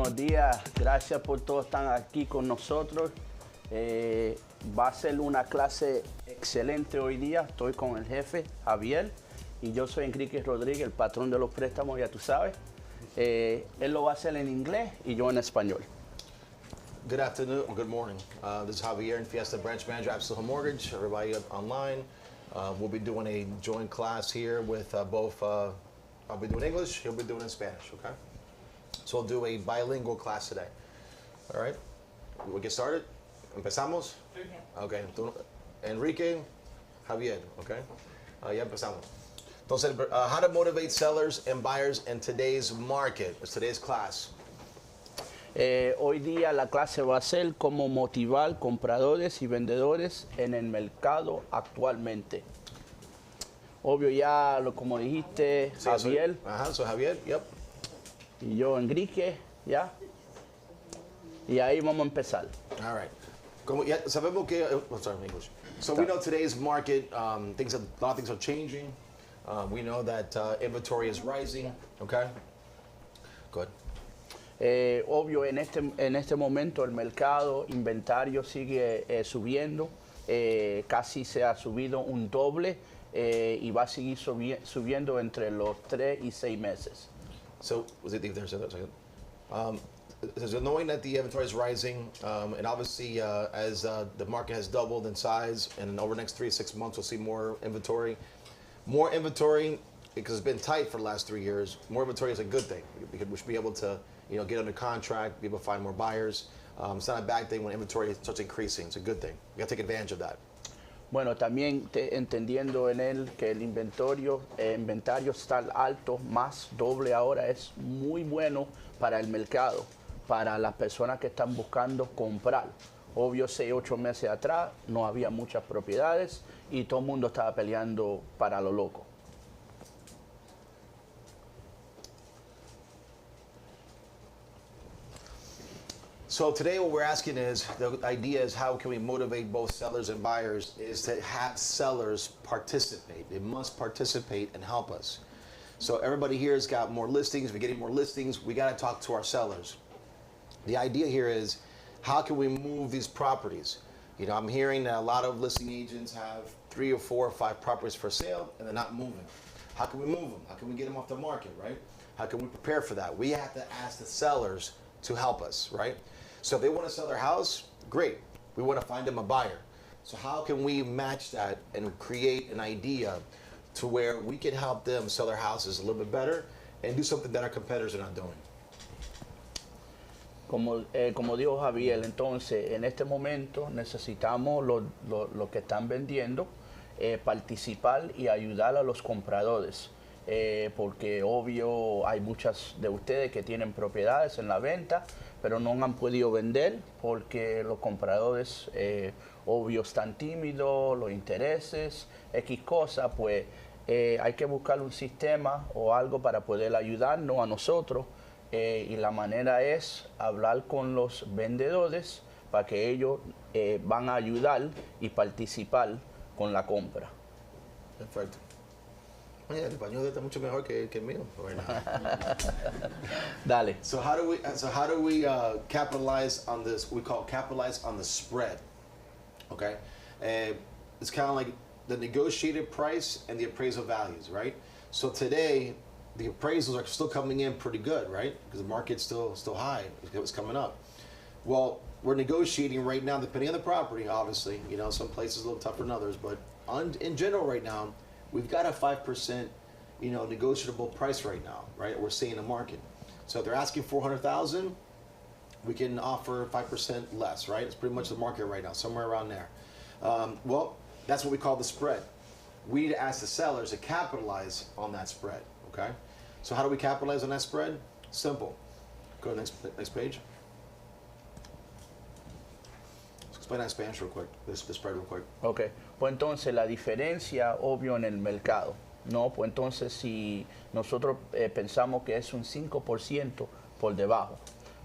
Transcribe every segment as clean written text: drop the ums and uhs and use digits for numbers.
Buenos días, gracias por todos estar aquí con nosotros. Va a ser una clase excelente hoy día. Estoy con el jefe, Javier, y yo soy Enrique Rodríguez, el patrón de los préstamos, ya tú sabes. Él lo va a hacer en inglés y yo en español. Good afternoon, or good morning. This is Javier, Infiesta branch manager, Absolute Mortgage. Everybody online. We'll be doing a joint class here with both. I'll be doing English, he'll be doing in Spanish, okay? So we'll do a bilingual class today. All right? We'll get started. ¿Empezamos? Okay. Enrique, Javier, okay? Ya empezamos. Entonces, how to motivate sellers and buyers in today's market. It's today's class. Hoy día la clase va a ser cómo motivar compradores y vendedores en el mercado actualmente. Obvio ya, como dijiste, sí, Javier. So Javier, yep. Y yo, Enrique, ya. Y ahí vamos a empezar. All right. Como ya sabemos que, sorry, English. So we know today's market, a lot of things are changing. We know that inventory is rising, okay? Good. Obvio, en este momento el mercado inventario sigue subiendo, casi se ha subido un doble y va a seguir subiendo entre los 3 y 6 meses. So, was it there? So knowing that the inventory is rising, and obviously as the market has doubled in size, and over the next 3 to 6 months we'll see more inventory. More inventory, because it's been tight for the last 3 years, more inventory is a good thing. We should be able to get under contract, be able to find more buyers. It's not a bad thing when inventory starts increasing. It's a good thing. You got to take advantage of that. Bueno, también entendiendo en él que el inventario está alto, más doble ahora, es muy bueno para el mercado, para las personas que están buscando comprar. Obvio, 6 o 8 meses atrás no había muchas propiedades y todo el mundo estaba peleando para lo loco. So today what we're asking is, the idea is how can we motivate both sellers and buyers is to have sellers participate. They must participate and help us. So everybody here has got more listings, we're getting more listings, we got to talk to our sellers. The idea here is, how can we move these properties? I'm hearing that a lot of listing agents have 3 or 4 or 5 properties for sale and they're not moving. How can we move them? How can we get them off the market, right? How can we prepare for that? We have to ask the sellers to help us, right? So if they want to sell their house, great. We want to find them a buyer. So how can we match that and create an idea to where we can help them sell their houses a little bit better and do something that our competitors are not doing? Como dijo Javier, entonces en este momento necesitamos los que están vendiendo participar y ayudar a los compradores. Porque obvio hay muchas de ustedes que tienen propiedades en la venta, pero no han podido vender porque los compradores obvio están tímidos, los intereses, X cosas, pues hay que buscar un sistema o algo para poder ayudarnos a nosotros y la manera es hablar con los vendedores para que ellos van a ayudar y participar con la compra. Perfecto. Oye, el español está mucho mejor que el mío. Dale. So how do we capitalize on this? We call capitalize on the spread. Okay, it's kind of like the negotiated price and the appraisal values, right? So today, the appraisals are still coming in pretty good, right? Because the market's still high. It's coming up. Well, we're negotiating right now, depending on the property. Obviously, some places a little tougher than others, but in general, right now, we've got a 5%, negotiable price right now, right? We're seeing the market. So if they're asking $400,000, we can offer 5% less, right? It's pretty much the market right now, somewhere around there. Well, that's what we call the spread. We need to ask the sellers to capitalize on that spread, okay? So how do we capitalize on that spread? Simple. Go to the next page. Explain that in Spanish real quick, the spread real quick. Ok, pues entonces la diferencia obvio en el mercado, ¿no? Pues entonces si nosotros pensamos que es un 5% por debajo,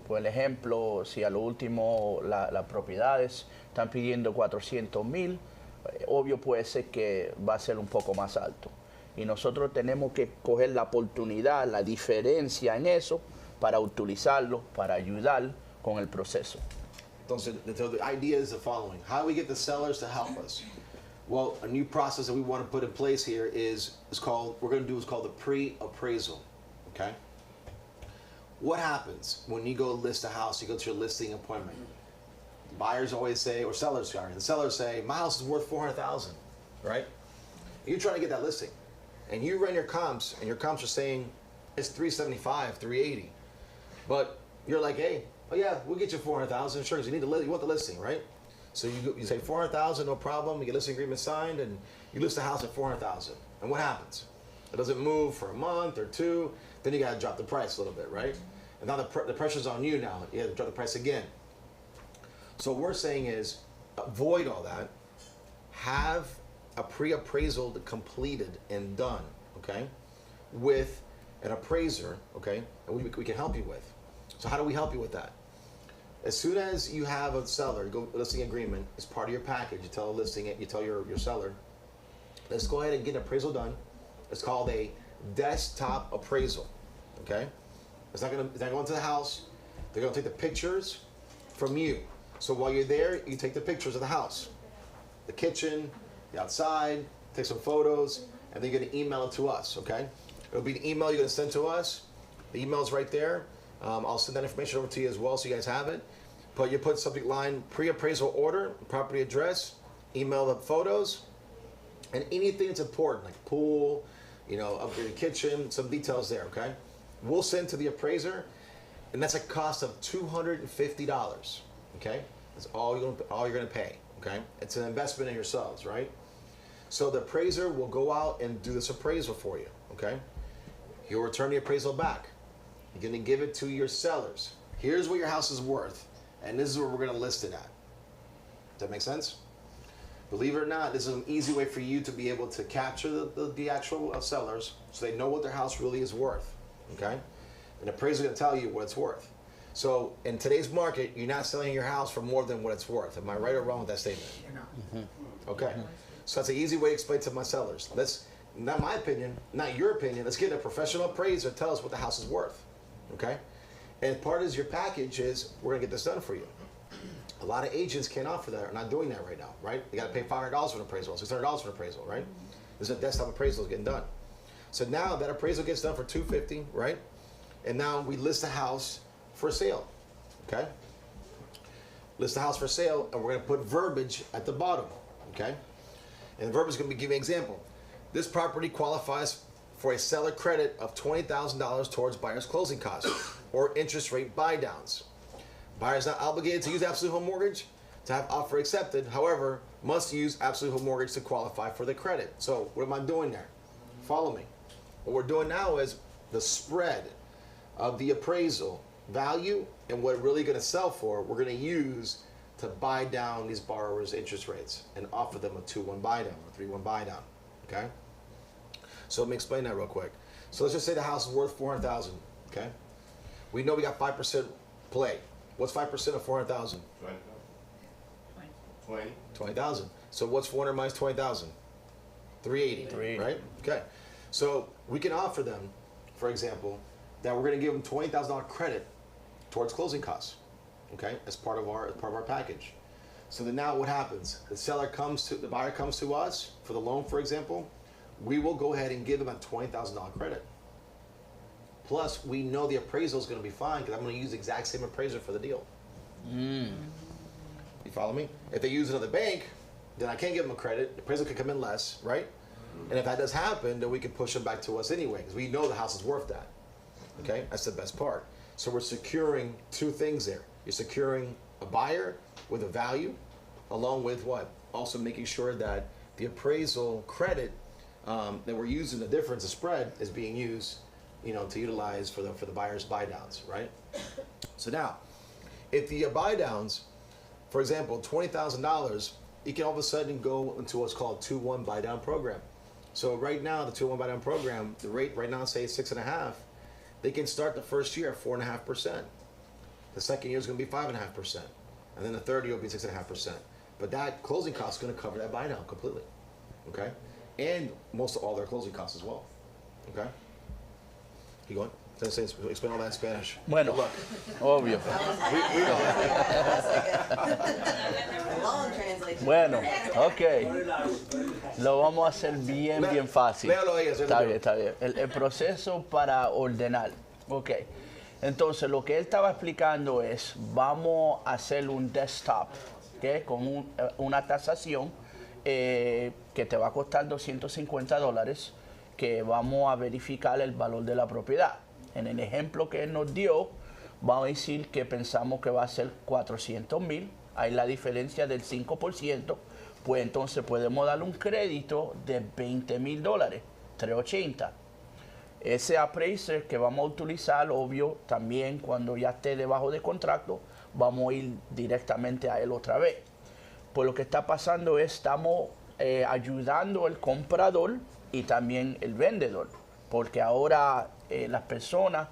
por ejemplo, si a lo último las propiedades están pidiendo 400,000, obvio puede ser que va a ser un poco más alto. Y nosotros tenemos que coger la oportunidad, la diferencia en eso, para utilizarlo, para ayudar con el proceso. So the idea is the following. How do we get the sellers to help us? Well, a new process that we want to put in place here is called the pre-appraisal. Okay? What happens when you go list a house, you go to your listing appointment? Buyers always say, or sellers, sorry, the sellers say, my house is worth $400,000, right? You're trying to get that listing. And you run your comps, and your comps are saying it's $375, $380. But you're like, hey, oh yeah, we'll get you $400,000, sure, because you want the listing, right? So you say $400,000, no problem. You get listing agreement signed, and you list the house at $400,000. And what happens? It doesn't move for a month or two. Then you got to drop the price a little bit, right? And now the pressure's on you now. You have to drop the price again. So what we're saying is avoid all that. Have a pre-appraisal completed and done, okay, with an appraiser, okay, and we can help you with. So how do we help you with that? As soon as you have a seller, you go listing agreement as part of your package, you tell you tell your seller, let's go ahead and get an appraisal done. It's called a desktop appraisal, okay? It's not going to the house. They're going to take the pictures from you. So while you're there, you take the pictures of the house, the kitchen, the outside, take some photos, and then you're going to email it to us, okay? It'll be the email you're going to send to us. The email's right there. I'll send that information over to you as well so you guys have it. But you put subject line, pre-appraisal order, property address, email the photos, and anything that's important, like pool, upgraded kitchen, some details there, okay? We'll send to the appraiser, and that's a cost of $250, okay? That's all you're gonna pay, okay? It's an investment in yourselves, right? So the appraiser will go out and do this appraisal for you, okay? He'll return the appraisal back. You're gonna give it to your sellers. Here's what your house is worth, and this is what we're gonna list it at. Does that make sense? Believe it or not, this is an easy way for you to be able to capture the actual sellers so they know what their house really is worth, okay? An appraiser is gonna tell you what it's worth. So in today's market, you're not selling your house for more than what it's worth. Am I right or wrong with that statement? You're not. Mm-hmm. Okay. So that's an easy way to explain to my sellers. Not my opinion, not your opinion, let's get a professional appraiser to tell us what the house is worth, okay? And part of your package is, we're gonna get this done for you. A lot of agents can't offer that, are not doing that right now, right? They gotta pay $500 for an appraisal, $600 for an appraisal, right? This is a desktop appraisal getting done. So now that appraisal gets done for $250, right? And now we list the house for sale, okay? List the house for sale, and we're gonna put verbiage at the bottom, okay? And the verbiage is gonna be giving an example. This property qualifies for a seller credit of $20,000 towards buyer's closing costs or interest rate buy downs. Buyer is not obligated to use absolute home mortgage to have offer accepted. However, must use absolute home mortgage to qualify for the credit. So what am I doing there? Follow me. What we're doing now is the spread of the appraisal value and what it's really going to sell for, we're going to use to buy down these borrowers' interest rates and offer them a 2-1 buy down or 3-1 buy down. Okay? So let me explain that real quick. So let's just say the house is worth $400,000. Okay? We know we got 5% play. What's 5% of 400,000? 20,000. So what's 400 minus 20,000? 380. Right? Okay. So we can offer them, for example, that we're going to give them $20,000 credit towards closing costs. Okay, as part of our package. So then now what happens? The buyer comes to us for the loan, for example. We will go ahead and give them a $20,000 credit. Plus, we know the appraisal is going to be fine because I'm going to use the exact same appraiser for the deal. You follow me? If they use another bank, then I can't give them a credit. The appraisal could come in less, right? And if that does happen, then we can push them back to us anyway because we know the house is worth that. Okay, that's the best part. So we're securing two things there. You're securing a buyer with a value, along with what? Also making sure that the appraisal credit that we're using, the difference, the spread, is being used, to utilize for the buyer's buy downs, right? So now, if the buy downs, for example, $20,000, you can all of a sudden go into what's called 2-1 buy down program. So right now, the 2-1 buy down program, the rate right now, say 6.5%. They can start the first year at 4.5%. The second year is going to be 5.5%, and then the third year will be 6.5%. But that closing cost is going to cover that buy down completely, okay? And most of all their closing costs as well, okay? Keep going. Explain all that in Spanish. Bueno, obvio. Long translation. Bueno, ok. Lo vamos a hacer bien fácil. Léalo ahí, Está bien, está bien. El proceso para ordenar. Ok. Entonces, lo que él estaba explicando es, vamos a hacer un desktop, ¿ok? Con una tasación que te va a costar $250, que vamos a verificar el valor de la propiedad. En el ejemplo que él nos dio, vamos a decir que pensamos que va a ser 400,000. Hay la diferencia del 5%, pues entonces podemos darle un crédito de $20,000, 380. Ese appraiser que vamos a utilizar, obvio, también cuando ya esté debajo de contrato, vamos a ir directamente a él otra vez. Pues lo que está pasando es, estamos ayudando al comprador y también el vendedor, porque ahora las personas,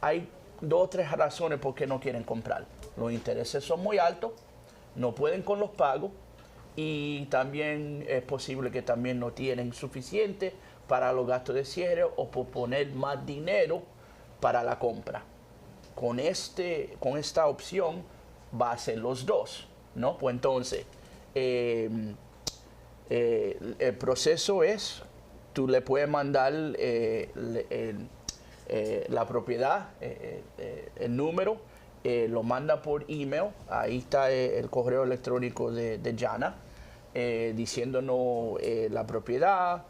hay 2 o 3 razones por qué no quieren comprar. Los intereses son muy altos, no pueden con los pagos, y también es posible que también no tienen suficiente para los gastos de cierre o por poner más dinero para la compra. Con esta opción va a ser los dos, ¿no? Pues entonces, el proceso es, tú le puedes mandar la propiedad, el número, lo manda por email, ahí está el correo electrónico de Jana, diciéndonos la propiedad,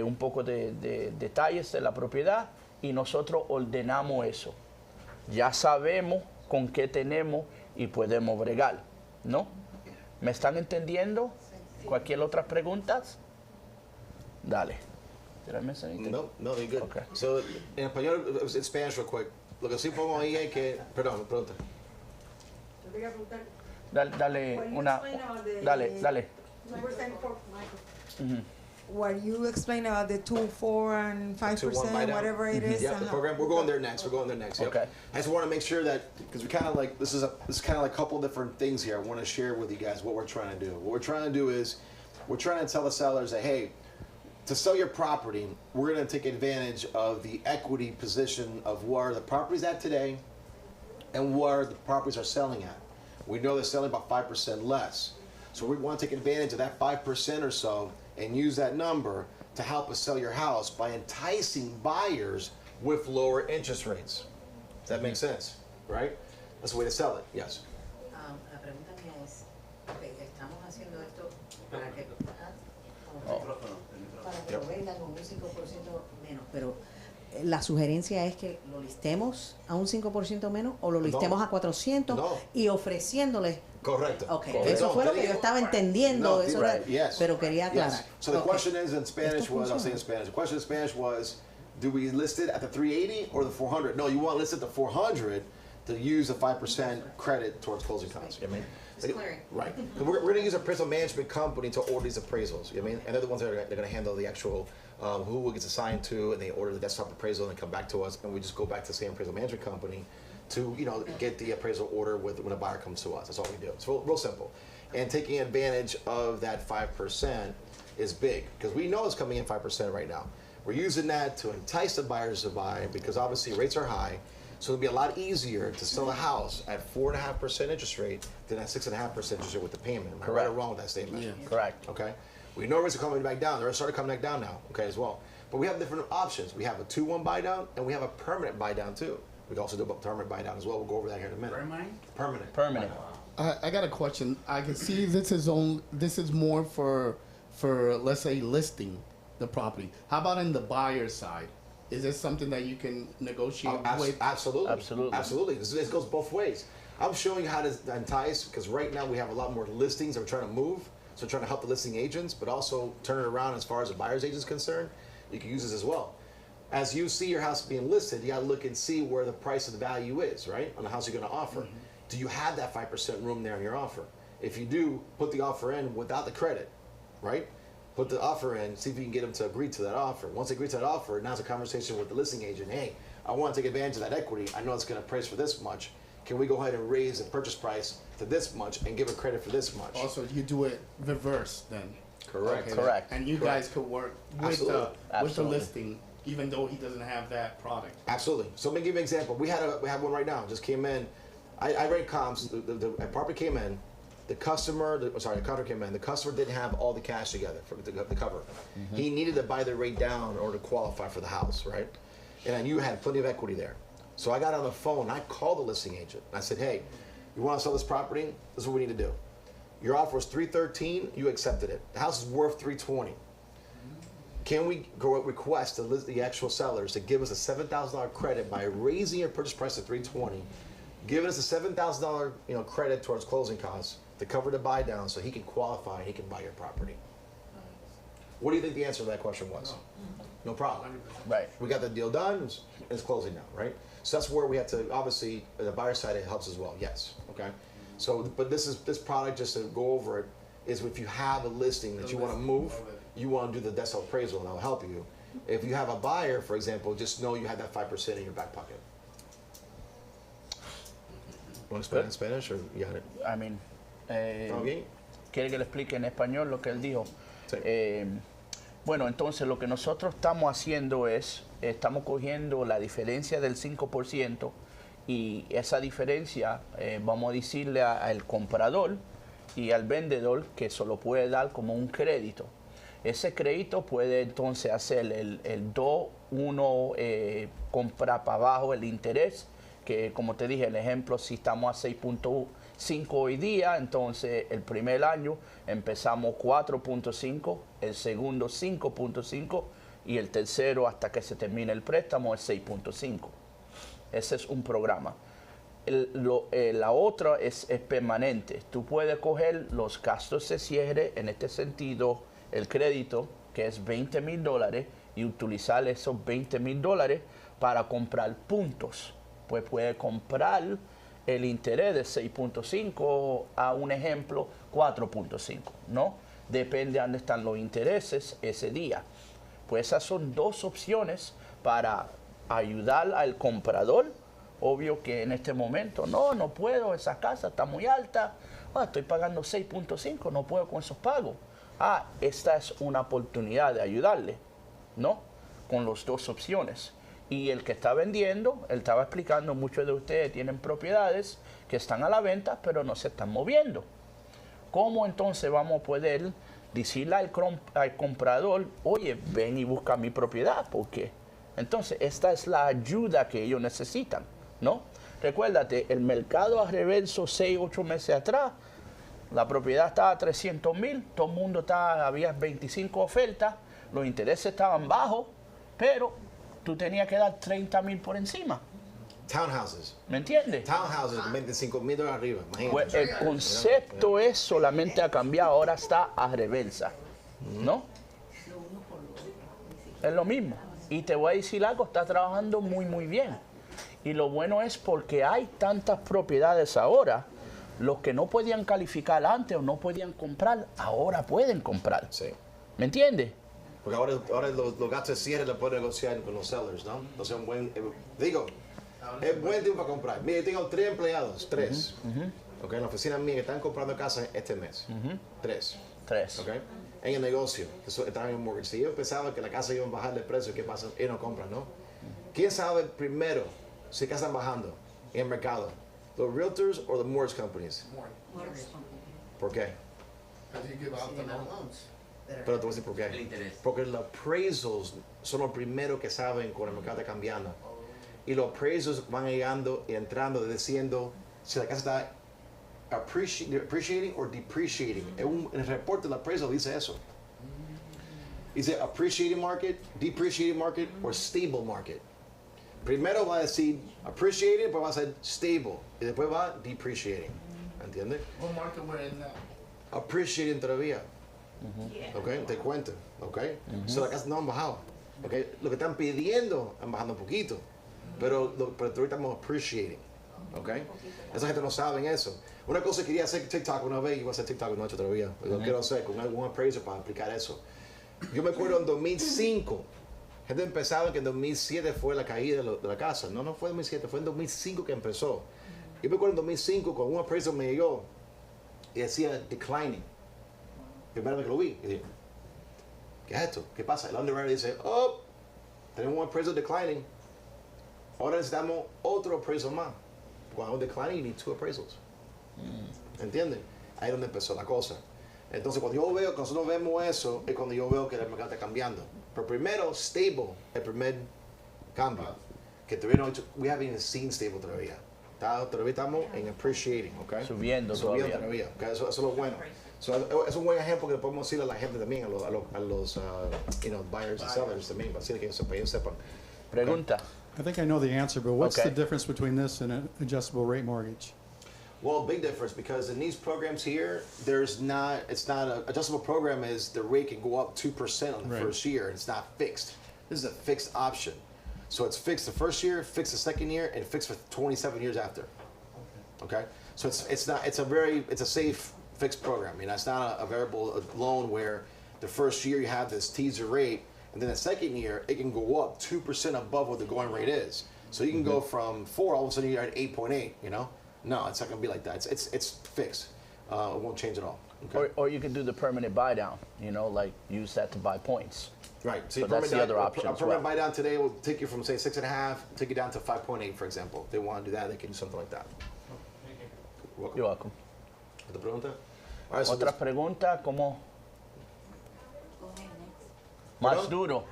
un poco de detalles de la propiedad, y nosotros ordenamos eso. Ya sabemos con qué tenemos y podemos bregar, ¿no? ¿Me están entendiendo? ¿Cualquier otra pregunta? Dale. Did I miss anything? No, you're good. Okay. So, en español, in Spanish real quick. Lo que sí pongo ahí es que, perdón, pregunta. Yo quería preguntar, Dale when you una. explain about the- Dale. What you explain about the 2, 4, and 5%, buy down. whatever it is. Yeah, the program. We're going there next. Yep. Okay. I just want to make sure that because we kind of like this is kind of like a couple different things here. I want to share with you guys what we're trying to do. What we're trying to do is we're trying to tell the sellers that hey, to sell your property, we're going to take advantage of the equity position of where the property's at today, and where the properties are selling at. We know they're selling about 5% less, so we want to take advantage of that 5% or so and use that number to help us sell your house by enticing buyers with lower interest rates. Does that make sense? Right? That's the way to sell it. Yes. La pregunta mía es, ok, estamos haciendo esto para que, para que lo vendan con un 5% menos, pero la sugerencia es que lo listemos a un 5% menos o lo listemos a 400 y ofreciéndoles. Correcto. Ok, Correcto. eso fue lo que yo estaba entendiendo, eso era, Yes. pero quería aclarar. Yes. So the Okay. question is in Spanish was, I'll say in Spanish, the question in Spanish was, do we list it at the 380 or the 400? No, you want to list it at the 400 to use the 5% credit towards closing costs. You know what I mean? Just clearing. Right. 'Cause we're going to use a appraisal management company to order these appraisals. You know what I mean? And they're the ones that are going to handle the actual who gets assigned to, and they order the desktop appraisal and come back to us, and we just go back to the same appraisal management company to get the appraisal order when a buyer comes to us. That's all we do. It's real simple. And taking advantage of that 5% is big because we know it's coming in 5% right now. We're using that to entice the buyers to buy because obviously rates are high. So it'll be a lot easier to sell a house at 4.5% interest rate than at 6.5% interest rate with the payment. Am I right or wrong with that statement? Yeah. Correct. Okay. We know rates are coming back down. They're starting to come back down now. Okay, as well. But we have different options. We have a 2-1 buy down, and we have a permanent buy down too. We can also do a permanent buy down as well. We'll go over that here in a minute. Permanent. I got a question. I can see this is more for let's say listing the property. How about in the buyer side? Is this something that you can negotiate with? Absolutely. This goes both ways. I'm showing you how to entice because right now we have a lot more listings that we're trying to move. So we're trying to help the listing agents, but also turn it around as far as the buyer's agent is concerned. You can use this as well. As you see your house being listed, you got to look and see where the price of the value is, right, on the house you're going to offer. Mm-hmm. Do you have that 5% room there in your offer? If you do, put the offer in without the credit, right? Put the offer in, see if you can get them to agree to that offer. Once they agree to that offer, now it's a conversation with the listing agent. Hey, I want to take advantage of that equity. I know it's going to price for this much. Can we go ahead and raise the purchase price to this much and give a credit for this much? Also, you do it reverse then. Correct. Okay. Correct. And you guys could work with the listing even though he doesn't have that product. Absolutely. So let me give you an example. We have one right now. Just came in. I read comps. The property came in. The contract came in. The customer didn't have all the cash together for the cover. He needed to buy the rate down in order to qualify for the house, right? And I knew you had plenty of equity there. So I got on the phone. I called the listing agent. I said, hey, you want to sell this property? This is what we need to do. Your offer was $313. You accepted it. The house is worth $320. Can we go request the actual sellers to give us a $7,000 credit by raising your purchase price to $320, giving us a $7,000 credit towards closing costs to cover the buy down, so he can qualify and he can buy your property? What do you think the answer to that question was? No problem. Right. We got the deal done. It's closing now, right? So that's where we have to, obviously, the buyer side, it helps as well. Yes. Okay. So, but this product, just to go over it, is if you have a listing that you want to move, you want to do the desk appraisal, and I'll help you. If you have a buyer, for example, just know you have that 5% in your back pocket. Want to explain in Spanish, or you got it? I mean, Okay. ¿quiere que le explique en español lo que él dijo? Sí. Bueno, entonces lo que nosotros estamos haciendo es, estamos cogiendo la diferencia del 5% y esa diferencia vamos a decirle al comprador y al vendedor que se lo puede dar como un crédito. Ese crédito puede entonces hacer el 2-1 comprar para abajo el interés, que como te dije, el ejemplo, si estamos a 6.5 hoy día, entonces el primer año empezamos 4.5, el segundo 5.5 y el tercero hasta que se termine el préstamo es 6.5. Ese es un programa. La otra es permanente. Tú puedes coger los gastos de cierre, en este sentido el crédito, que es $20,000, y utilizar esos $20,000 para comprar puntos. Pues puede comprar el interés de 6.5 a un ejemplo 4.5, ¿no? Depende de dónde están los intereses ese día. Pues esas son dos opciones para ayudar al comprador. Obvio que en este momento no puedo, esa casa está muy alta, estoy pagando 6.5, no puedo con esos pagos. Esta es una oportunidad de ayudarle, ¿no? Con las dos opciones. Y el que está vendiendo, él estaba explicando, muchos de ustedes tienen propiedades que están a la venta, pero no se están moviendo. ¿Cómo entonces vamos a poder decirle al comprador, oye, ven y busca mi propiedad? Porque entonces esta es la ayuda que ellos necesitan, ¿no? Recuérdate, el mercado a reverso 6-8 meses atrás, la propiedad estaba a 300,000, todo el mundo había 25 ofertas, los intereses estaban bajos, pero tú tenías que dar 30,000 por encima. Townhouses. ¿Me entiendes? Townhouses, $25,000 arriba. Imagínate. Pues el concepto es solamente ha cambiado, ahora está a reversa, ¿no? Es lo mismo. Y te voy a decir algo, está trabajando muy, muy bien. Y lo bueno es porque hay tantas propiedades ahora, los que no podían calificar antes o no podían comprar, ahora pueden comprar. Sí. ¿Me entiendes? Porque ahora los gastos de cierre los pueden negociar con los sellers, ¿no? Entonces, es buen tiempo para comprar. Mire, yo tengo 3 empleados, 3. Okay, en la oficina mía que están comprando casas este mes. 3. Okay. En el negocio, están en mortgage. Si ellos pensaban que la casa iba a bajar de precio, ¿qué pasa? Ellos no compran, ¿no? ¿Quién sabe primero si casas están bajando en el mercado? ¿Los realtors o los mortgage companies? ¿Por qué? Pero te voy a decir por qué. El interés. Porque los appraisals son los primeros que saben cuando el mercado está cambiando. Y los appraisals van llegando y entrando diciendo si la casa está appreciating o depreciating. El reporte del appraisal dice eso. Dice appreciating market, depreciating market o stable market. Primero va a decir appreciating, después va a ser stable y después va depreciating. ¿Entiendes? What market we're in now? Appreciating todavía. Okay, te cuento, okay. So las casas no han bajado, okay. Lo que están pidiendo han bajado un poquito, pero todavía estamos appreciating, okay. Esa gente no sabe eso. Una cosa que quería hacer TikTok una vez, y voy a hacer TikTok una noche todavía, lo quiero hacer con algún appraiser para explicar eso. Yo me acuerdo en 2005, gente pensaba que en 2007 fue la caída de la casa. No fue en 2007, fue en 2005 que empezó. Yo me acuerdo en 2005 cuando un appraiser me llegó y decía declining. Primera vez que lo vi, y dije, ¿qué es esto? ¿Qué pasa? El underwriter dice, tenemos un appraisal declining, ahora necesitamos otro appraisal más. Cuando declining, you need 2 appraisals. ¿Entienden? Ahí es donde empezó la cosa. Entonces, cuando nosotros vemos eso, es cuando yo veo que el mercado está cambiando. Pero primero, stable, el primer cambio. Que todavía no, we haven't even seen stable todavía. Todavía estamos en appreciating, ¿ok? Subiendo todavía. ¿Okay? Eso es lo bueno. So, es un buen ejemplo que podemos decirle a la gente también, a los buyers and sellers también, para decirle que ellos sepan. Pregunta. I think I know the answer, but what's Okay. the difference between this and an adjustable rate mortgage? Well, big difference, because in these programs here, it's not a adjustable program is the rate can go up 2% on the Right. first year. It's not fixed. This is a fixed option. So it's fixed the first year, fixed the second year, and fixed for 27 years after. Okay? So it's a safe fixed program. I mean, it's not a variable loan where the first year you have this teaser rate, and then the second year it can go up 2% above what the going rate is. So you can go from 4, all of a sudden you're at 8.8. You know? No, it's not going to be like that. It's fixed. It won't change at all. Okay? Or you can do the permanent buy down, like use that to buy points. Right. So that's the other option A as permanent well. buy down today will take you from, say, 6.5, take you down to 5.8, for example. If they want to do that, they can do something like that. Welcome. You're welcome. ¿Otra pregunta? All right, so Otra pregunta, ¿cómo? Más Perdón? duro,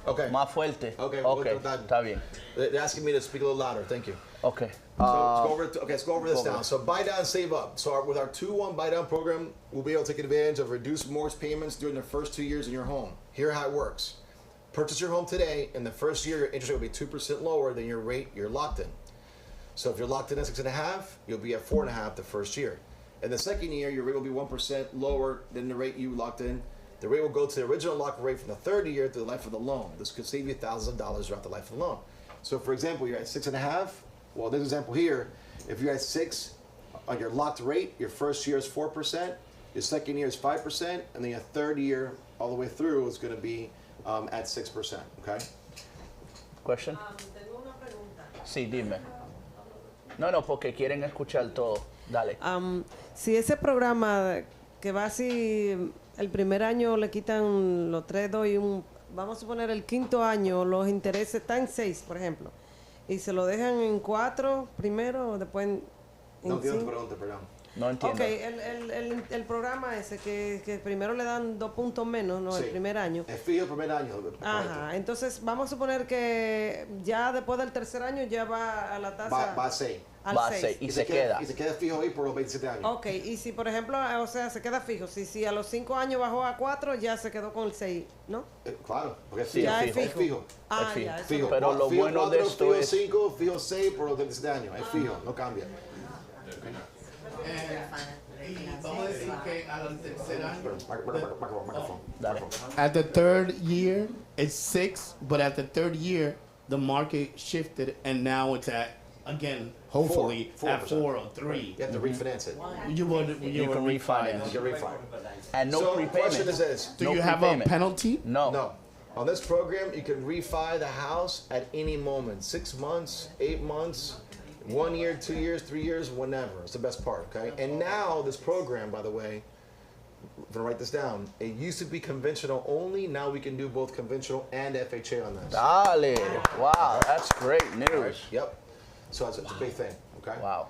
okay. más fuerte. Okay, Okay, we'll do está bien. They're asking me to speak a little louder. Thank you. Okay. So let's go over this go now. over it. So buy down, save up. So with our 2-1 buy down program, we'll be able to take advantage of reduced mortgage payments during the first 2 years in your home. Here's how it works. Purchase your home today, and the first year your interest rate will be 2% lower than your rate you're locked in. So if you're locked in at 6.5, you'll be at 4.5 the first year. And the second year, your rate will be 1% lower than the rate you locked in. The rate will go to the original lock rate from the third year to the life of the loan. This could save you thousands of dollars throughout the life of the loan. So for example, you're at 6.5. Well, this example here, if you're at 6 on your locked rate, your first year is 4%, your second year is 5%, and then your third year all the way through is going to be at 6%. Okay. Question? Tengo una pregunta. Sí, dime. No, porque quieren escuchar todo. Dale. Si ese programa que va así, el primer año le quitan los 3, 2 y vamos a suponer el quinto año, los intereses están en 6, por ejemplo, y se lo dejan en 4 primero, después en No entiendo tu 5. pregunta, perdón. No entiendo. Ok, el programa ese que primero le dan 2 puntos menos, ¿no? Sí. El primer año. Es fijo el primer año. Ajá, entonces vamos a suponer que ya después del tercer año ya va a la tasa Va a 6. al Va a 6. seis. Y se queda. Y se queda fijo ahí por los 27 años. Ok, y si por ejemplo, o sea, se queda fijo, si a los 5 años bajó a 4, ya se quedó con el 6, ¿no? Claro, porque es Sí, fijo. Ya es es fijo. Ah, Es fijo. ya, eso Fijo. no- Pero lo Fijo bueno de 4, esto fijo es- 5, fijo 6 por los 27 años. Es fijo, no cambia. Y vamos a decir que al tercer año, Microphone. Dale. at the third year, it's 6, but at the third year, the market shifted and now it's at, again, hopefully, Four at 4 or You 3. have to refinance it. You would can refinance. You can refi. And no So the question is prepayment. this. Do No you have a prepayment. penalty? No. No. On this program, you can refi the house at any moment. 6 months, 8 months, 1 year, 2 years, 3 years, whenever. It's the best part, okay? And now this program, by the way, I'm gonna write this down. It used to be conventional only. Now we can do both conventional and FHA on this. Dale. Wow, that's great news. Yep. So it's a big thing, okay? Wow.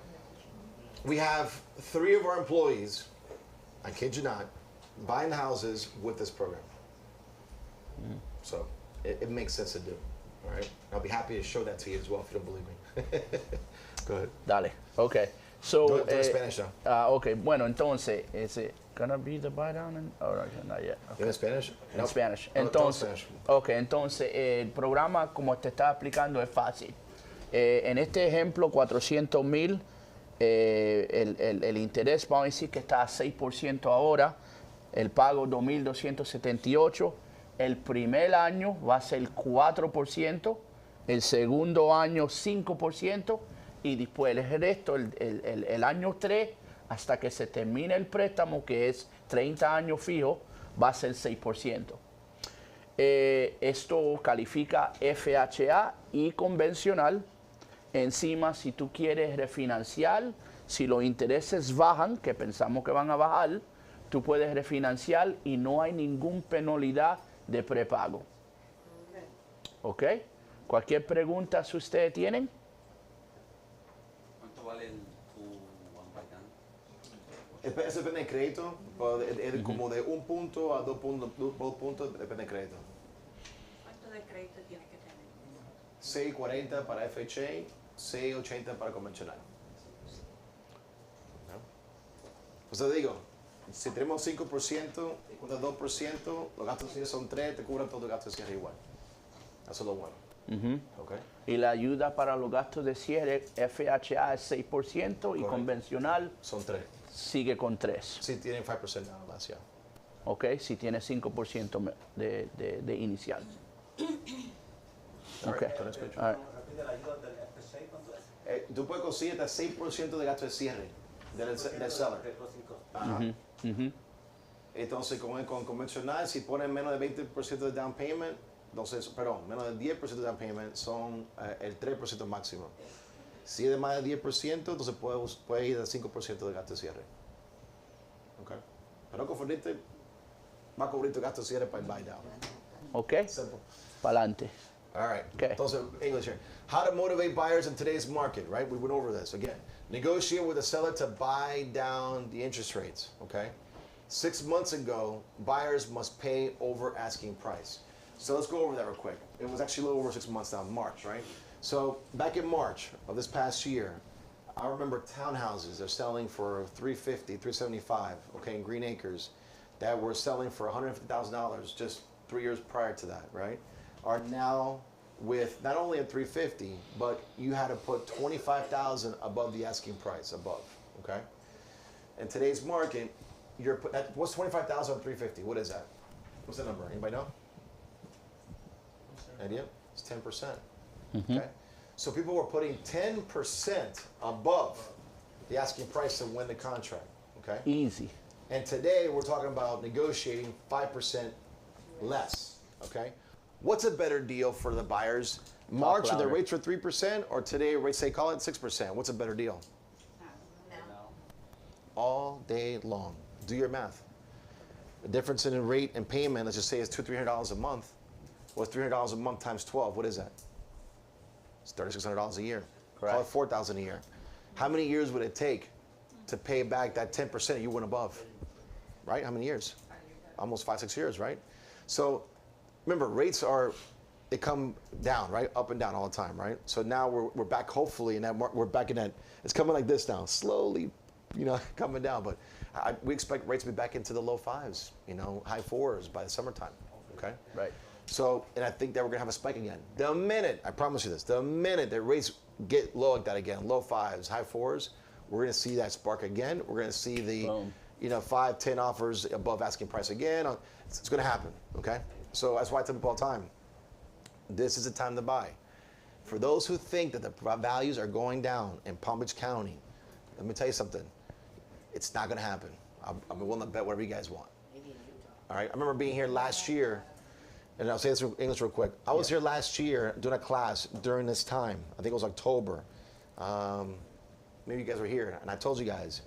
We have 3 of our employees, I kid you not, buying the houses with this program. So it makes sense to do. All right. I'll be happy to show that to you as well if you don't believe me. Go ahead. Dale. Okay. So, Do it in Spanish now. okay. Bueno, entonces, is it gonna be the buy down? Oh, no, not yet. You in Spanish? En Nope. Spanish. No, Entonces, Spanish. okay, entonces el programa, como te estaba explicando, es fácil. En este ejemplo, 400,000, el interés, vamos a decir que está a 6% ahora, el pago 2,278, el primer año va a ser 4%, el segundo año 5%, y después el resto, el año 3, hasta que se termine el préstamo, que es 30 años fijo, va a ser 6%. Esto califica FHA y convencional. Encima, si tú quieres refinanciar, si los intereses bajan, que pensamos que van a bajar, tú puedes refinanciar y no hay ninguna penalidad de prepago. ¿Ok? Cualquier pregunta si ustedes tienen. ¿Cuánto vale tu one by done? Eso depende del crédito, pero como de 1 punto a 2 puntos, depende del crédito. ¿Cuánto de crédito tiene que tener? 640 para FHA, 680 para convencional. Pues te digo, si tenemos 5%, cuando 2%, los gastos de cierre son 3, te cubren todos los gastos de cierre igual. Eso es lo bueno. Okay. Y la ayuda para los gastos de cierre FHA es 6% y Correcto. convencional Son 3. sigue con 3. Si tienen 5% nada más, ya. ¿Ok? Si tiene 5% de inicial. Ok. Alright, don't switch. All right. ¿Repite la ayuda del FSA? ¿Cuánto es? Tú puedes conseguir hasta 6% de gasto de cierre del seller. Ajá. Entonces, con convencional, si ponen menos de 20% de down payment, entonces, perdón, menos de 10% de down payment son el 3% máximo. Si es de más de 10%, entonces puede ir al 5% de gasto de cierre. Okay. Pero confundirte, va a cubrir tu gasto de cierre para el buy down. ¿Ok? Simple. Para adelante. All right. Okay. Entonces, English here. How to motivate buyers in today's market, right? We went over this again. Negotiate with the seller to buy down the interest rates, okay? 6 months ago, buyers must pay over asking price. So let's go over that real quick. It was actually a little over 6 months now, March, right? So back in March of this past year, I remember townhouses are selling for $350, $375, okay, in Green Acres, that were selling for $150,000 just 3 years prior to that, right? Are now with not only at $350, but you had to put $25,000 above the asking price, above, okay? In today's market, what's $25,000 on $350? What is that? What's the number? Anybody know? Idea? It's 10%. Okay? So people were putting 10% above the asking price to win the contract. Okay? Easy. And today we're talking about negotiating 5% less. Okay? What's a better deal for the buyers? March when the louder. rates were 3%, or today rates say call it 6%. What's a better deal? All day long. Do your math. The difference in the rate and payment, let's just say, is $200-300 a month. What's $300 a month times 12? What is that? It's $3,600 a year. Correct. Call it $4,000 a year. How many years would it take to pay back that 10% you went above? Right? How many years? Almost 5-6 years, right? So remember, rates they come down, right? Up and down all the time, right? So now we're back, hopefully, in that we're back in that. It's coming like this now, slowly, coming down. But we expect rates to be back into the low 5s, high 4s by the summertime. Okay. Right. So, and I think that we're gonna have a spike again. The minute, I promise you this, the minute that rates get low like that again, low 5s, high 4s, we're gonna see that spark again. We're gonna see the, Boom. 5-10 offers above asking price again. It's gonna happen, okay? So that's why I tell people all the time, this is the time to buy. For those who think that the values are going down in Palm Beach County, let me tell you something. It's not gonna happen. I'm willing to bet whatever you guys want. All right, I remember being here last year, and I'll say this in English real quick. I was here last year doing a class during this time. I think it was October. Maybe you guys were here, and I told you guys,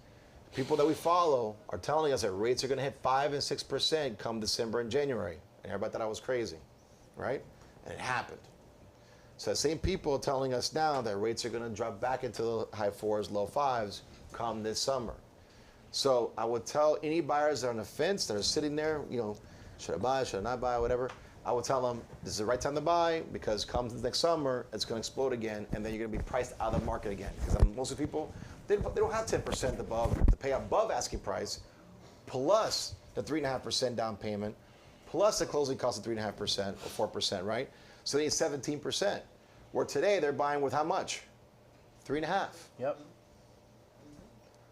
people that we follow are telling us that rates are going to hit 5 and 6% come December and January, and everybody thought I was crazy, right? And it happened. So the same people are telling us now that rates are going to drop back into the high 4s, low 5s come this summer. So I would tell any buyers that are on the fence, that are sitting there, should I buy, should I not buy, whatever, I would tell them this is the right time to buy because come next summer, it's going to explode again, and then you're going to be priced out of the market again. Because most of the people, they don't have 10% above to pay above asking price, plus the 3.5% down payment, plus the closing cost of 3.5% or 4%, right? So they need 17%. Where today they're buying with how much? 3.5. Yep.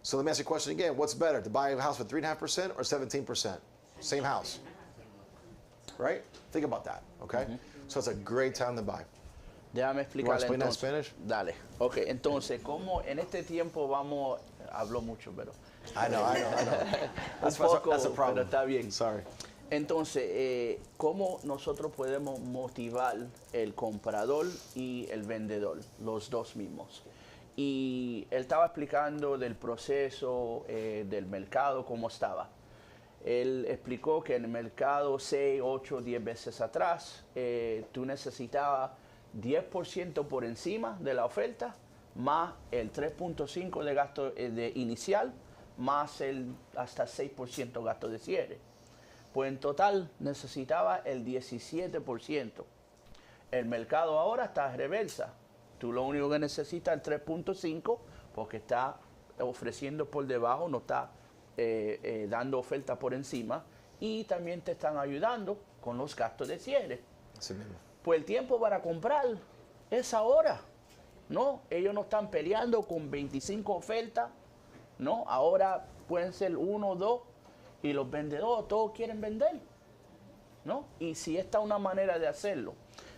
So let me ask you a question again. What's better, to buy a house for 3.5% or 17%? Same house, right? Think about that, okay? So it's a great time to buy. Déjame You want explicarle to explain that in entonces. Spanish? Dale. Ok, entonces, ¿cómo en este tiempo hablo mucho, pero... I know. That's un poco, a problem. pero está bien. Sorry. Entonces, ¿cómo nosotros podemos motivar el comprador y el vendedor, los dos mismos? Y él estaba explicando del proceso del mercado, cómo estaba. Él explicó que en el mercado 6, 8, 10 veces atrás, tú necesitabas 10% por encima de la oferta, más el 3.5 de gasto de inicial, más el hasta 6% gasto de cierre. Pues en total necesitaba el 17%. El mercado ahora está a reversa. Tú lo único que necesitas es el 3.5 porque está ofreciendo por debajo, no está dando oferta por encima, y también te están ayudando con los gastos de cierre. Así mismo. Pues el tiempo para comprar es ahora, ¿no? Ellos no están peleando con 25 ofertas, ¿no? Ahora pueden ser 1 o 2 y los vendedores todos quieren vender, ¿no? Y si esta es una manera de hacerlo.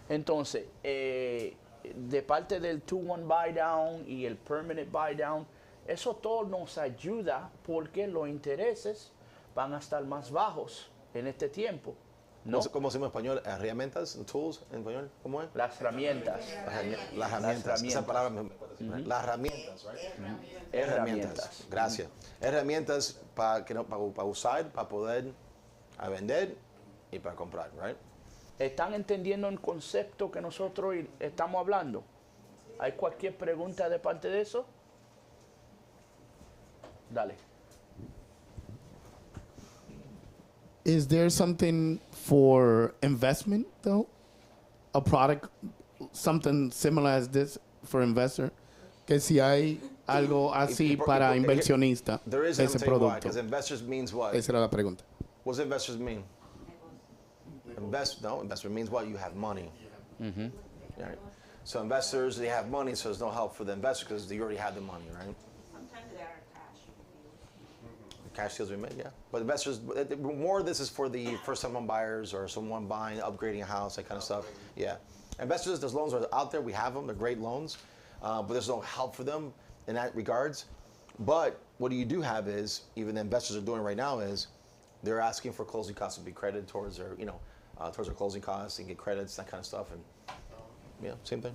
Entonces, de parte del 2-1 buy down y el permanent buy down, eso todo nos ayuda porque los intereses van a estar más bajos en este tiempo, ¿no? ¿Cómo se llama en español? ¿Herramientas? ¿Tools en español? ¿Cómo es? Las herramientas. Las herramientas. Esa palabra me puedes decir. Las herramientas, right? Herramientas. Gracias. Herramientas para usar, para poder vender y para comprar, right? ¿Están entendiendo el concepto que nosotros estamos hablando? ¿Hay cualquier pregunta de parte de eso? Dale. Is there something for investment though? A product, something similar as this for investor? Que si hay algo así para inversionista, There is, ese producto. because investors means what? Esa era la pregunta. What does investors mean? Investor means what? You have money. Right? So investors, they have money, so there's no help for the investor because you already have the money, right? Sometimes there are cash. Cash deals we make, yeah. But investors, more of this is for the first-time home buyers or someone buying, upgrading a house, that kind of stuff. Yeah. Investors, those loans are out there. We have them. They're great loans. But there's no help for them in that regards. But what you do have is, even the investors are doing right now is, they're asking for closing costs to be credited towards their, towards their closing costs and get credits, that kind of stuff. And yeah, same thing.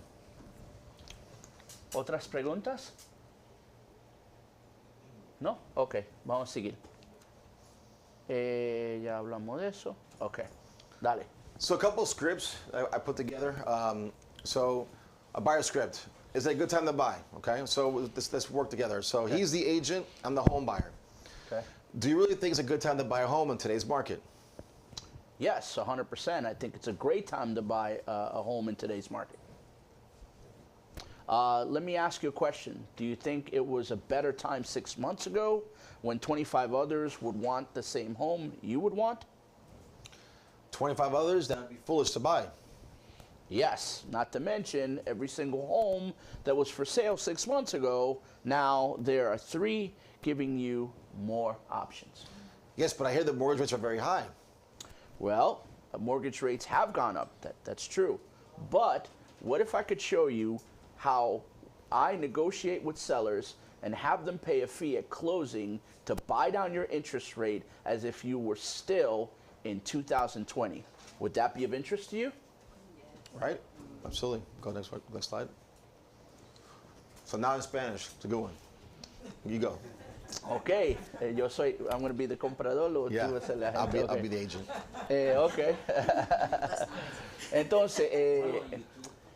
¿Otras preguntas? ¿No? Ok, vamos a seguir. Ya hablamos de eso. Ok, dale. So a couple scripts I put together. So a buyer script. Is it a good time to buy? Okay, so let's work together. So he's the agent, I'm the home buyer. Okay. Do you really think it's a good time to buy a home in today's market? Yes, 100%. I think it's a great time to buy a home in today's market. Let me ask you a question. Do you think it was a better time 6 months ago when 25 others would want the same home you would want? 25 others, that would be foolish to buy. Yes, not to mention every single home that was for sale 6 months ago, now there are 3 giving you more options. Yes, but I hear the mortgage rates are very high. Well, mortgage rates have gone up, that's true. But what if I could show you how I negotiate with sellers and have them pay a fee at closing to buy down your interest rate as if you were still in 2020? Would that be of interest to you? Right? Absolutely. Go next slide. So now in Spanish, it's a good one. You go. Okay, I'm going to be the comprador, o Yeah, tú vas a ser la I'll gente. be the agent. Okay. Entonces,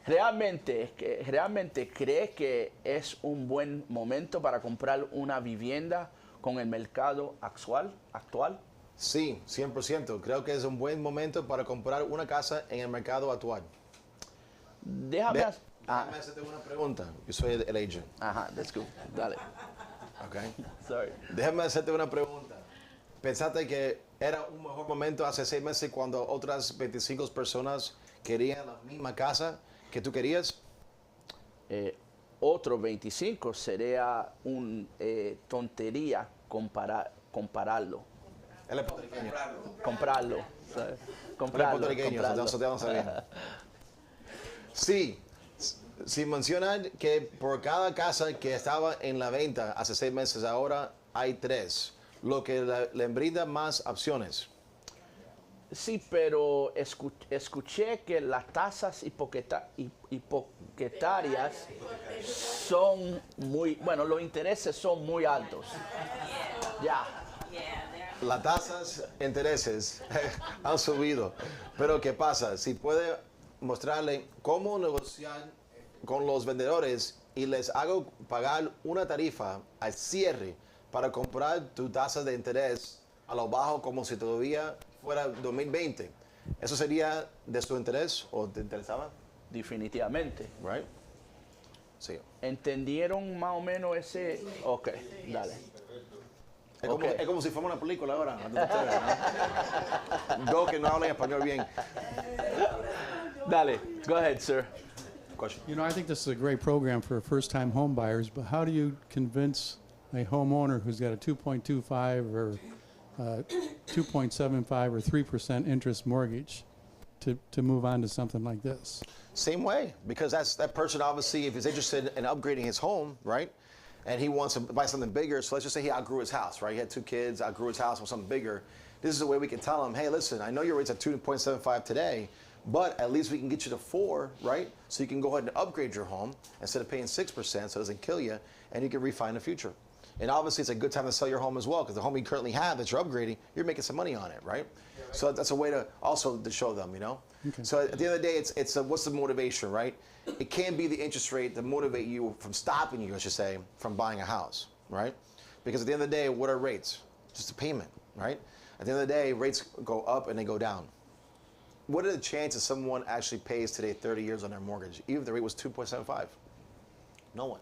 ¿realmente crees que es un buen momento para comprar una vivienda con el mercado actual? Sí, 100%. Creo que es un buen momento para comprar una casa en el mercado actual. Déjame hacerte una pregunta. Yo soy el agent. Ajá, let's go. Dale. Okay. Sorry. Déjame hacerte una pregunta. ¿Pensaste que era un mejor momento hace 6 meses cuando otras 25 personas querían la misma casa que tú querías? Otro 25 sería una tontería compararlo. Él es puertorriqueño. Comprarlo. ¿sabes? Él es Comprarlo. puertorriqueño, comprarlo. eso te vamos a ver. Sí, sin mencionar que por cada casa que estaba en la venta hace 6 meses, ahora hay 3, lo que le brinda más opciones. Sí, pero escuché que las tasas hipotecarias son muy, bueno, los intereses son muy altos. Ya. las tasas de intereses han subido. Pero ¿qué pasa? Si puede mostrarle cómo negociar con los vendedores y les hago pagar una tarifa al cierre para comprar tu tasa de interés a lo bajo como si todavía fuera 2020. ¿Eso sería de su interés o te interesaba? Definitivamente. Right? Sí. ¿Entendieron más o menos ese? Ok, dale. Es como si fuera una película ahora. Dos que no hablan español bien. Dale, go ahead, sir. Question. You know, I think this is a great program for first-time home buyers, but how do you convince a homeowner who's got a 2.25 or 2.75 or 3% interest mortgage to move on to something like this? Same way, because that person obviously, if he's interested in upgrading his home, right, and he wants to buy something bigger, so let's just say he outgrew his house, right? He had 2 kids, outgrew his house, or something bigger. This is a way we can tell him, hey, listen, I know your rate's at 2.75 today, but at least we can get you to 4, right? So you can go ahead and upgrade your home instead of paying 6%, so it doesn't kill you, and you can refi in the future. And obviously, it's a good time to sell your home as well, because the home you currently have that you're upgrading, you're making some money on it, right? Yeah, right. So that's a way to also to show them, you know. Okay. So at the end of the day, it's what's the motivation, right? It can't be the interest rate that motivate you from stopping you, I should say, from buying a house, right? Because at the end of the day, what are rates? Just a payment, right? At the end of the day, rates go up and they go down. What are the chances someone actually pays today 30 years on their mortgage, even if the rate was 2.75? No one.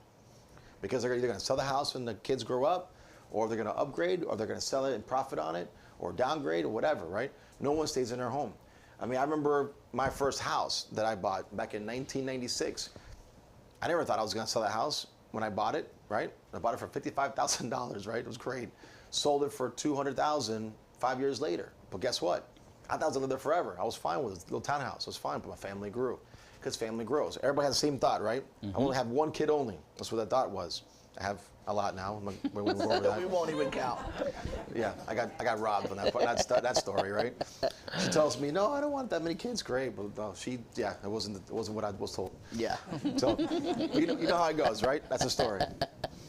Because they're either going to sell the house when the kids grow up, or they're going to upgrade, or they're going to sell it and profit on it, or downgrade, or whatever, right? No one stays in their home. I mean, I remember my first house that I bought back in 1996. I never thought I was going to sell that house when I bought it, right? I bought it for $55,000, right? It was great. Sold it for $200,000 5 years later. But guess what? I thought I was going to live there forever. I was fine with it. Little townhouse. It was fine, but my family grew. Because family grows. Everybody has the same thought, right? I only have 1 kid only. That's what that thought was. I have a lot now. We won't even count. Yeah, I got robbed on that story, right? She tells me, no, I don't want that many kids. Great, but no, it wasn't what I was told. Yeah. So you know how it goes, right? That's the story.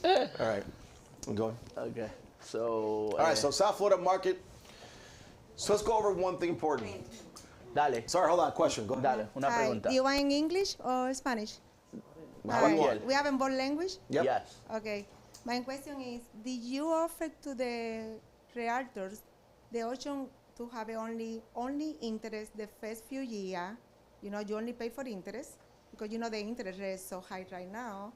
All right, I'm going. Okay. So. All right. So South Florida market. So let's go over one thing important. Dale. Sorry, hold on. Question. Go ahead. Dale, una pregunta. Do you want in English or Spanish? Cualquier. We have in both language? Yep. Yes. Okay. My question is, did you offer to the realtors the option to have only interest the first few years? You know, you only pay for interest because you know the interest rate is so high right now.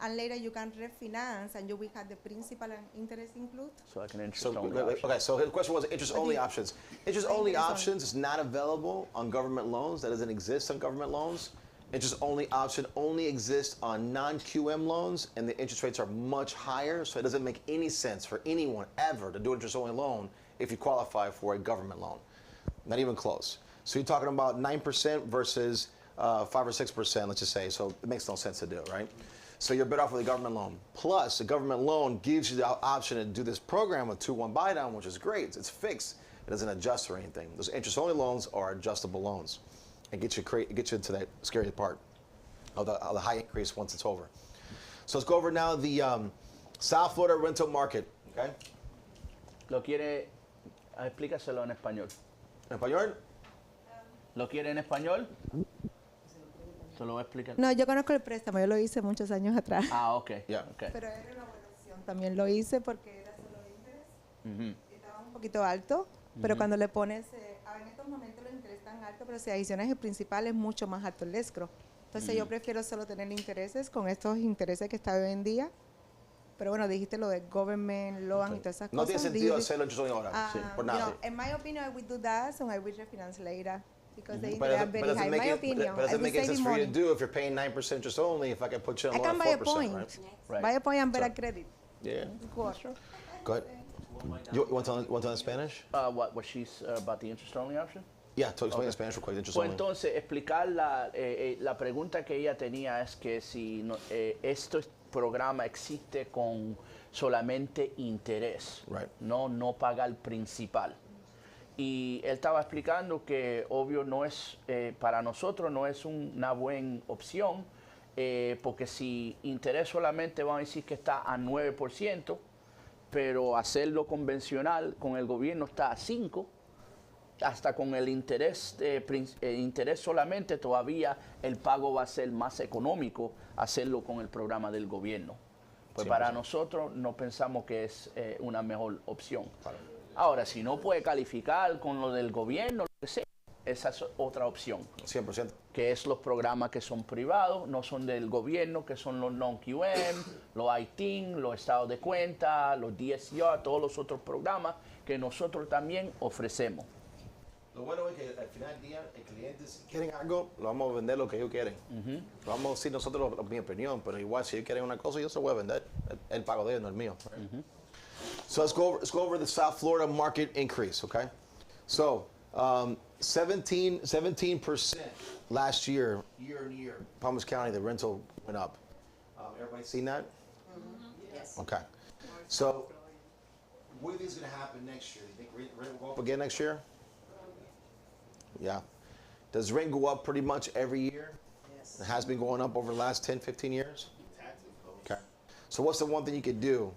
And later you can refinance and you will have the principal and interest included? So like an interest only option. Okay, so the question was interest only options. Interest only options is not available on government loans. That doesn't exist on government loans. Interest only option only exists on non-QM loans, and the interest rates are much higher, so it doesn't make any sense for anyone ever to do an interest only loan if you qualify for a government loan. Not even close. So you're talking about 9% versus 5 or 6%, let's just say, so it makes no sense to do, right? So you're better off with a government loan. Plus, a government loan gives you the option to do this program with 2-1 buy down, which is great. It's fixed. It doesn't adjust or anything. Those interest-only loans are adjustable loans, and get you into that scary part of the high increase once it's over. So let's go over now the South Florida rental market. Okay. Lo quiere, explícaselo en español. ¿En español? ¿Lo quiere en español? Se lo voy a explicar. No, yo conozco el préstamo, yo lo hice muchos años atrás. Ah, ok. Yeah. Okay. Pero era una buena opción. También lo hice porque era solo interés. Estaba un poquito alto, pero cuando le pones, en estos momentos los intereses están altos, pero si adicionas el principal es mucho más alto el escrow. Entonces yo prefiero solo tener intereses con estos intereses que está hoy en día. Pero bueno, dijiste lo de government loan y todas esas No cosas. tiene sentido hacerlo interest only ahora, sí, por nada. You know, in my opinion, I will do that, so I will refinance later. Because the But interest are very high. In my opinion, but I doesn't will make any save sense for you money. to do if you're paying 9% interest only. If I can put you on I a loan can of buy a 4%, point. right? Right. Buy a point and better So- credit. Yeah. Go Go ahead. You want to in Spanish? What she's about the interest only option? Yeah, to explain in Spanish real quick. Interest Pues only. entonces, explicar la pregunta que ella tenía es que si este programa existe con solamente interés, Right. no pagar principal. Y él estaba explicando que obvio no es, para nosotros no es una buena opción, porque si interés solamente vamos a decir que está a 9%, pero hacerlo convencional con el gobierno está a 5, hasta con el interés, interés solamente todavía el pago va a ser más económico hacerlo con el programa del gobierno. Pues 100%. para nosotros no pensamos que es una mejor opción. Ahora, si no puede calificar con lo del gobierno, lo que sea, esa es otra opción. 100%. Que es los programas que son privados, no son del gobierno, que son los non-QM, los ITIN, los estados de cuenta, los DSCR, todos los otros programas que nosotros también ofrecemos. Lo bueno es que al final del día, el cliente, si quieren algo, lo vamos a vender lo que ellos quieren. Lo vamos a decir nosotros, mi opinión, pero igual si ellos quieren una cosa, yo se lo voy a vender. El pago de ellos, no el mío. So let's go over the South Florida market increase, okay? So 17% last year on year, Palm Beach County, the rental went up. Everybody seen that? Yes. Okay. So what do you think is going to happen next year? Do you think rent will go up again next year? Yeah. Does rent go up pretty much every year? Yes. It has been going up over the last 10, 15 years? Okay. So what's the one thing you could do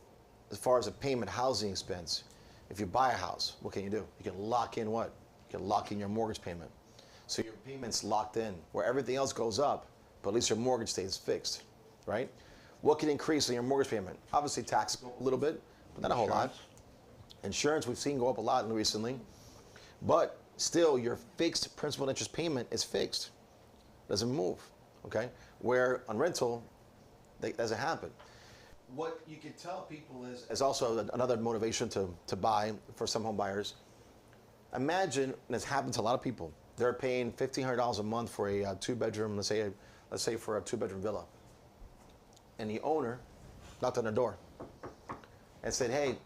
as far as a payment, housing expense? If you buy a house, what can you do? You can lock in what? You can lock in your mortgage payment. So your payment's locked in, where everything else goes up, but at least your mortgage stays fixed, right? What can increase in your mortgage payment? Obviously taxes go up a little bit, but not a whole lot. Insurance we've seen go up a lot recently, but still your fixed principal and interest payment is fixed. Doesn't move, okay? Where on rental, that doesn't happen. What you can tell people is also another motivation to buy for some home buyers. Imagine, and it's happened to a lot of people, they're paying $1,500 a month for a two-bedroom, let's say for a two-bedroom villa. And the owner knocked on the door and said, hey,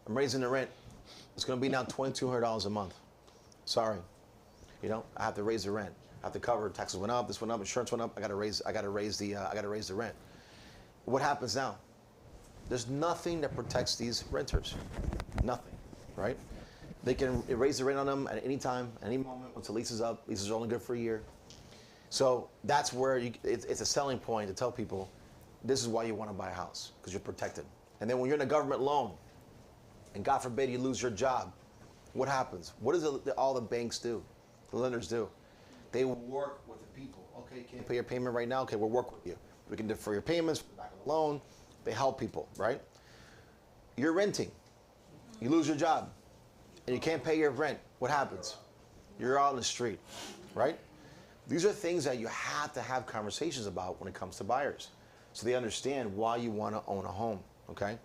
I'm raising the rent. It's gonna be now $2,200 a month. Sorry, you know, I have to raise the rent. I have to cover, taxes went up, this went up, insurance went up, I gotta raise the rent. What happens now? There's nothing that protects these renters. Nothing, right? They can raise the rent on them at any time, any moment, once the lease is up. Leases are only good for a year. So that's where it's a selling point to tell people, this is why you want to buy a house, because you're protected. And then when you're in a government loan, and God forbid you lose your job, what happens? What does all the banks do? The lenders do? They work with the people. Okay, you can't pay your payment right now. Okay, we'll work with you. We can defer your payments, back on the loan. They help people, right? You're renting. You lose your job, and you can't pay your rent. What happens? You're out on the street, right? These are things that you have to have conversations about when it comes to buyers, so they understand why you want to own a home, okay?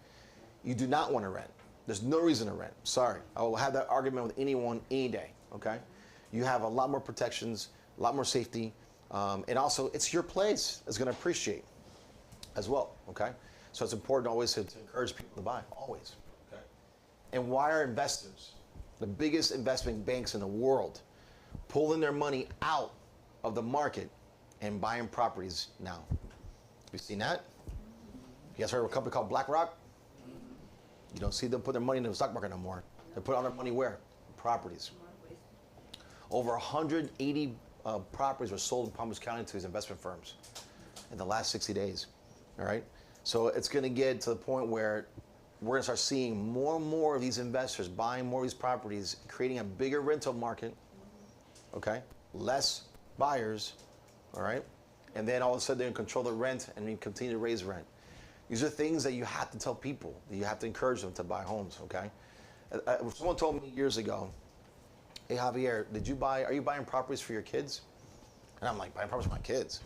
You do not want to rent. There's no reason to rent. Sorry. I will have that argument with anyone any day, okay? You have a lot more protections, a lot more safety, and also it's your place. It's going to appreciate as well, okay? So it's important always to encourage people to buy, always, okay? And why are investors, the biggest investment banks in the world, pulling their money out of the market and buying properties now? You seen that? You guys heard of a company called BlackRock? You don't see them put their money in the stock market no more. They put all their money where? Properties. Over 180 properties were sold in Palm Beach County to these investment firms in the last 60 days, all right? So it's gonna get to the point where we're gonna start seeing more and more of these investors buying more of these properties, creating a bigger rental market, okay? Less buyers, all right? And then all of a sudden they're gonna control the rent and we continue to raise rent. These are things that you have to tell people, that you have to encourage them to buy homes, okay? Someone told me years ago, hey Javier, are you buying properties for your kids? And I'm like, buying properties for my kids?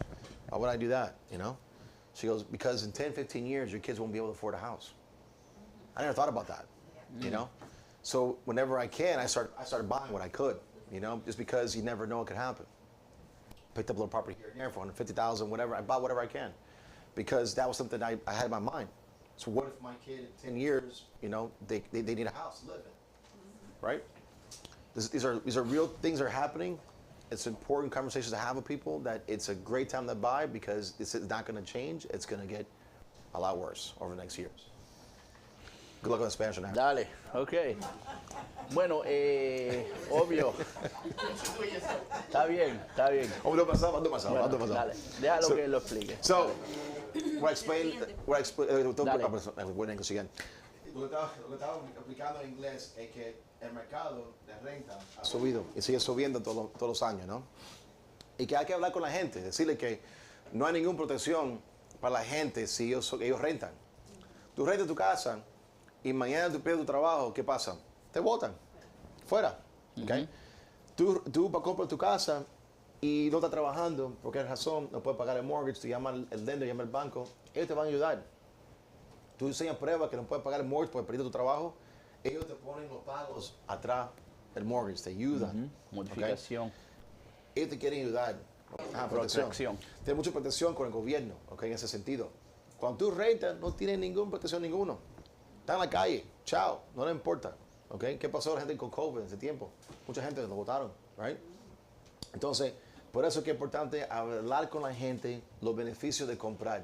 Why would I do that, you know? She goes, because in 10, 15 years, your kids won't be able to afford a house. I never thought about that, you know? So whenever I can, I started buying what I could, you know, just because you never know what could happen. Picked up a little property here and there for $150,000, whatever. I bought whatever I can, because that was something I had in my mind. So what if my kid in 10 years, you know, they need a house to live in, right? These are real things that are happening. It's important conversations to have with people, that it's a great time to buy, because this is not going to change. It's going to get a lot worse over the next years. Good luck with the Spanish now. Dale, ok. Bueno, obvio. Está bien, está bien. Bueno, dale, déjalo que lo explique. So, what I explained in English again. Lo que estaba explicando en inglés es que el mercado de renta ha subido y sigue subiendo todos los años, ¿no? Y que hay que hablar con la gente, decirle que no hay ninguna protección para la gente si ellos rentan. Tú rentas tu casa y mañana tú pierdes tu trabajo, ¿qué pasa? Te botan, fuera, ¿ok? Tú compras tu casa y no estás trabajando, por qué razón, no puedes pagar el mortgage, te llama el lender, llama el banco, ellos te van a ayudar. Tú enseñas pruebas que no puedes pagar el mortgage porque perdiste tu trabajo, ellos te ponen los pagos atrás del mortgage, te ayudan. Modificación. Ellos te quieren ayudar. Protección. Tienes mucha protección con el gobierno, en ese sentido. Cuando tú rentas, no tienes ninguna protección ninguno. Está en la calle, chao, no le importa. ¿Qué pasó a la gente con COVID en ese tiempo? Mucha gente lo votaron, right? Entonces, por eso es que es importante hablar con la gente los beneficios de comprar.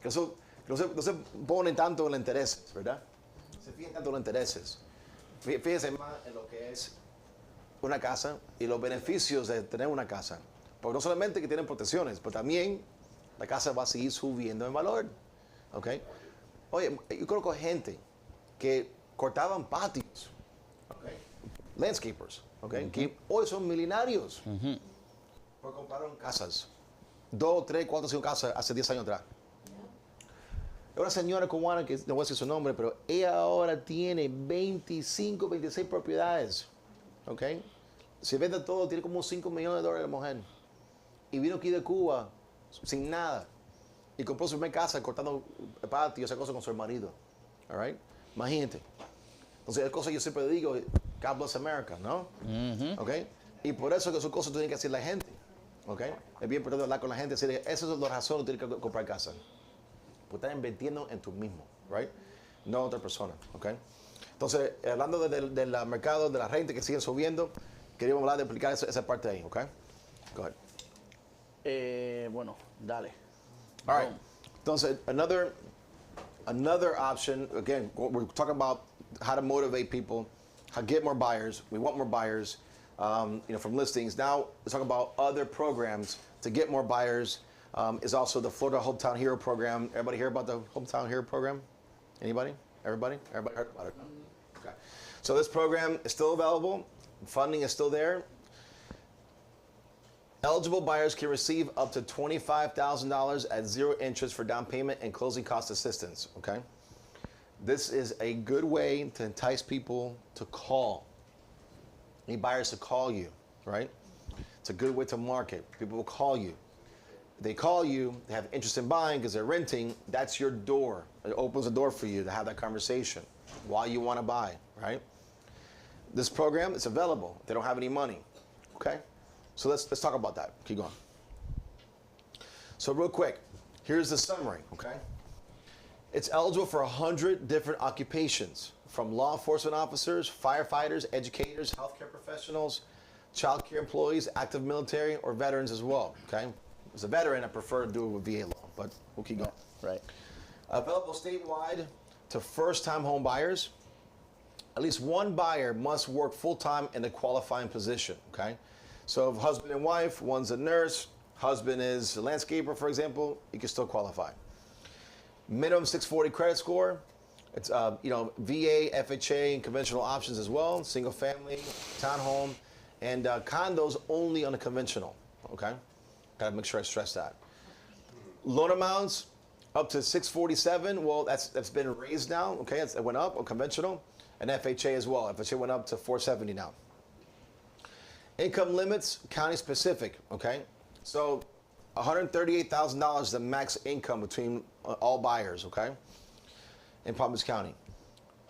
Que eso no se ponen tanto en los intereses, ¿verdad? Se fijan tanto en los intereses. Fíjense más en lo que es una casa y los beneficios de tener una casa. Porque no solamente que tienen protecciones, pero también la casa va a seguir subiendo en valor. Oye, yo conozco gente que cortaban patios, landscapers, que hoy son millonarios porque compraron casas. 2, 3, 4, 5 casas hace 10 años atrás. Una señora cubana, que no voy a decir su nombre, pero ella ahora tiene 25, 26 propiedades. Si vende todo, tiene como $5 millones la mujer. Y vino aquí de Cuba sin nada. Y compró su primera casa cortando el patio y esa cosa con su marido. All right? Imagínate. Entonces, es cosa que yo siempre digo, God bless America, ¿no? Y por eso que son cosas que tienen que decir la gente. Es bien importante hablar con la gente, decirle, esas son las razones que tienes que comprar casa. Porque estás invirtiendo en tú mismo, right? No en otra persona, Entonces, hablando del mercado, de la renta que siguen subiendo, queríamos hablar de explicar esa parte ahí, Go ahead. Bueno, dale. All right. Entonces, another option, again, we're talking about how to motivate people, how to get more buyers. We want more buyers, from listings. Now, let's talk about other programs to get more buyers. Is also the Florida Hometown Hero program. Everybody hear about the Hometown Hero program? Anybody? Everybody? Everybody heard about it? Okay. So this program is still available. Funding is still there. Eligible buyers can receive up to $25,000 at zero interest for down payment and closing cost assistance, This is a good way to entice people to call. Need buyers to call you, right? It's a good way to market. People will call you. They call you, they have interest in buying because they're renting, that's your door. It opens the door for you to have that conversation while you want to buy, right? This program is available if they don't have any money, So let's talk about that. Keep going. So real quick, here's the summary, It's eligible for 100 different occupations, from law enforcement officers, firefighters, educators, healthcare professionals, child care employees, active military, or veterans as well, As a veteran, I prefer to do it with VA law, but we'll keep going. Right. Available statewide to first-time home buyers. At least one buyer must work full-time in a qualifying position, So if husband and wife, one's a nurse, husband is a landscaper, for example, you can still qualify. Minimum 640 credit score. It's, VA, FHA, and conventional options as well. Single family, townhome, and condos only on the conventional, Gotta make sure I stress that. Loan amounts up to 647. Well, that's been raised now. It went up on conventional, and FHA as well. FHA went up to 470 now. Income limits, county specific. So, $138,000 is the max income between all buyers. In Palm Beach County.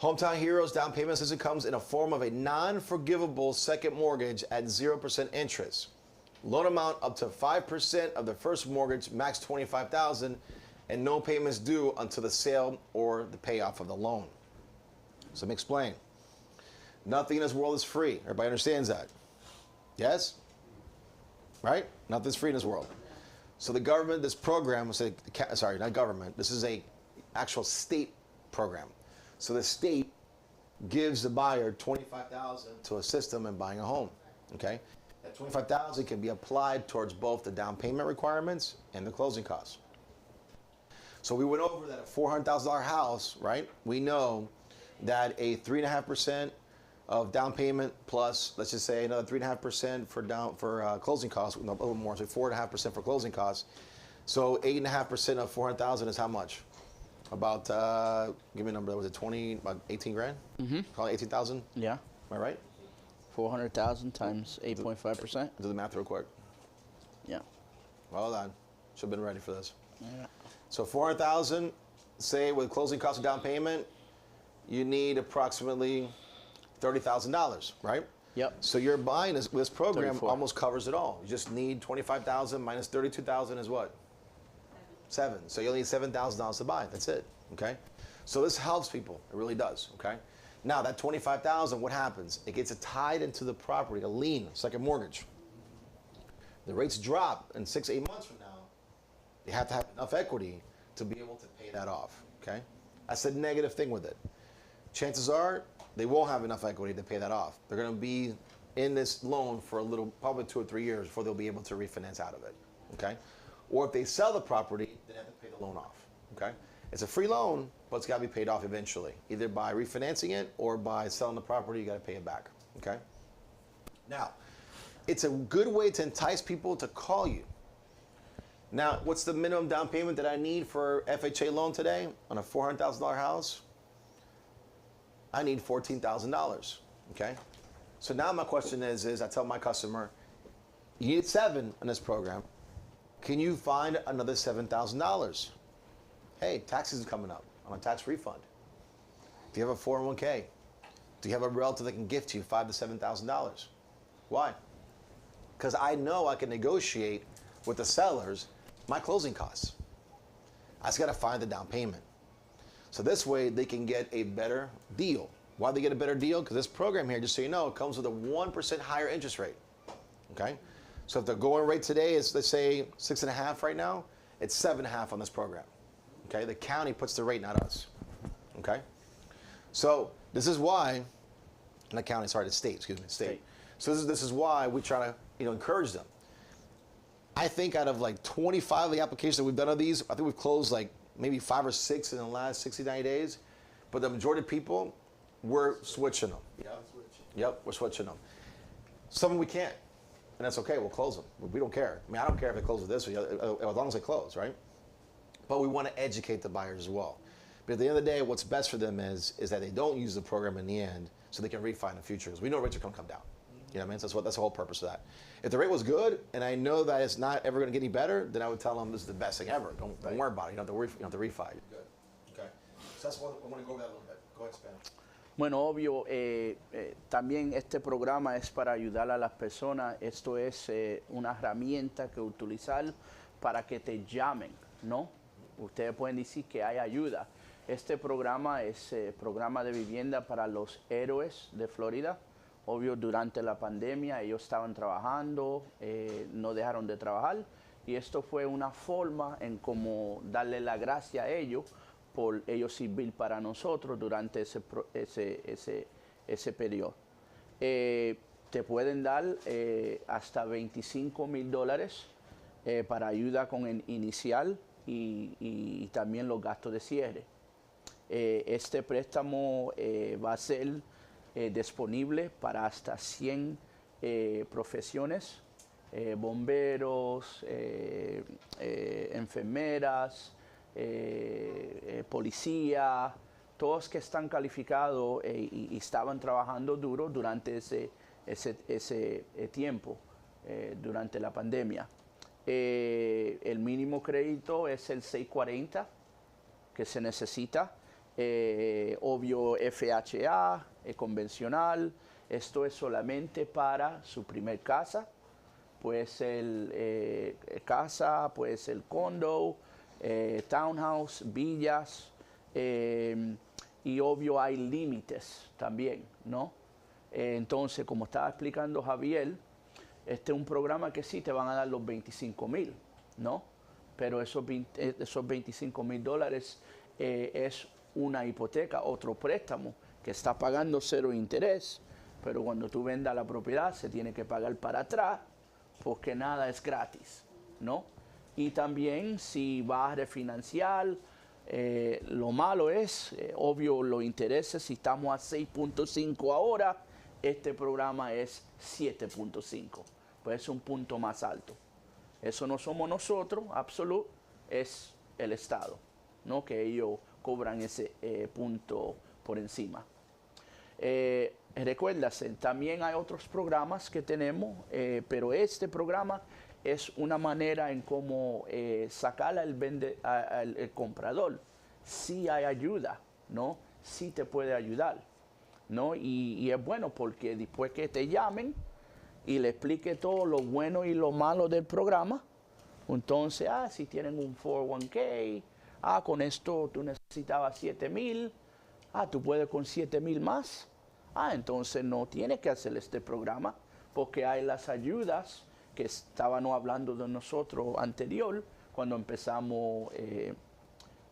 Hometown Heroes down payment assistance comes in a form of a non-forgivable second mortgage at 0% interest. Loan amount up to 5% of the first mortgage, max $25,000, and no payments due until the sale or the payoff of the loan. So let me explain. Nothing in this world is free. Everybody understands that? Yes? Right? Nothing's free in this world. So the government, this program, not government, this is a actual state program. So the state gives the buyer $25,000 to assist them in buying a home, That $25,000 can be applied towards both the down payment requirements and the closing costs. So we went over that a $400,000 house, right? We know that a 3.5% of down payment plus, let's just say another 3.5% for closing costs, no, a little more, so 4.5% for closing costs. So 8.5% of 400,000 is how much? About give me a number. Was it 20? About 18 grand? Mm-hmm. Probably 18,000. Yeah. Am I right? 400,000 times 8.5%. Do the math real quick. Yeah. Well done. Should have been ready for this. Yeah. So 400,000. Say with closing costs and down payment, you need approximately $30,000, right? Yep. So you're buying this program 34. almost covers it all. You just need 25,000 minus 32,000 is what? 7. So you only need $7,000 to buy. That's it. Okay. So this helps people. It really does. Okay. Now that 25,000, what happens? It gets tied into the property, a lien. It's like a mortgage. The rates drop in 6 to 8 months from now. You have to have enough equity to be able to pay that off. Okay. That's the negative thing with it. Chances are they won't have enough equity to pay that off. They're going to be in this loan for a little, probably 2 or 3 years before they'll be able to refinance out of it. Okay. Or if they sell the property, they have to pay the loan off. Okay. It's a free loan, but it's got to be paid off eventually, either by refinancing it or by selling the property. You got to pay it back. Okay. Now, it's a good way to entice people to call you. Now, what's the minimum down payment that I need for FHA loan today on a $400,000 house? I need $14,000. Okay. So now my question is I tell my customer, you need 7 in this program. Can you find another $7,000? Hey, taxes are coming up on a tax refund. Do you have a 401k? Do you have a realtor that can gift you $5,000 to $7,000? Why? Because I know I can negotiate with the sellers my closing costs. I just got to find the down payment. So this way they can get a better deal. Why do they get a better deal? Because this program here, just so you know, it comes with a 1% higher interest rate. Okay? So if the going rate today is, let's say, 6.5 right now, it's 7.5 on this program. Okay? The county puts the rate, not us. Okay? So this is why, not county, sorry, the state, excuse me, state. So this is why we try to, encourage them. I think out of like 25 of the applications that we've done of these, I think we've closed like maybe 5 or 6 in the last 60, 90 days. But the majority of people, we're switching them. Yep, we're switching them. Some we can't. And that's okay, we'll close them. We don't care. I mean, I don't care if it closes this or the other, as long as they close, right? But we want to educate the buyers as well. But at the end of the day, what's best for them is that they don't use the program in the end so they can refi in the future. Because we know rates are going to come down. You know what I mean? So that's the whole purpose of that. If the rate was good and I know that it's not ever going to get any better, then I would tell them this is the best thing ever. Don't worry about it. You don't have to refi. Good. Okay. So that's what I want to go over that a little bit. Go ahead, Span. Bueno, obvio, también este programa es para ayudar a las personas. Esto es una herramienta que utilizar para que te llamen, ¿no? Ustedes pueden decir que hay ayuda. Este programa es programa de vivienda para los héroes de Florida. Obvio, durante la pandemia ellos estaban trabajando, no dejaron de trabajar. Y esto fue una forma en cómo darle la gracia a ellos por ellos servir para nosotros durante ese periodo. Te pueden dar hasta $25,000 para ayuda con el inicial y también los gastos de cierre. Este préstamo va a ser disponible para hasta 100 profesiones, bomberos, enfermeras, policía, todos que están calificados y estaban trabajando duro durante ese tiempo, durante la pandemia. El mínimo crédito es el 640 que se necesita. Obvio FHA, convencional. Esto es solamente para su primer casa. Puede ser casa, puede ser condo, townhouse, villas, y obvio hay límites también, ¿no? Entonces, como estaba explicando Javier, este es un programa que sí te van a dar los $25,000, ¿no? Pero esos $25,000 es una hipoteca, otro préstamo que está pagando 0 interés, pero cuando tú vendas la propiedad se tiene que pagar para atrás porque nada es gratis, ¿no? Y también si vas a refinanciar Lo malo es, obvio, los intereses, si estamos a 6.5 ahora, este programa es 7.5, pues es un punto más alto. Eso no somos nosotros, absoluto, es el Estado, ¿no? Que ellos cobran ese punto por encima. Recuérdase, también hay otros programas que tenemos, pero este programa es una manera en cómo sacar al comprador. Sí hay ayuda, ¿no? Sí te puede ayudar, ¿no? Y es bueno porque después que te llamen y le explique todo lo bueno y lo malo del programa, entonces, si tienen un 401k, con esto tú necesitabas 7,000, tú puedes con 7,000 más. Entonces no tienes que hacer este programa porque hay las ayudas que estábamos hablando de nosotros anterior cuando empezamos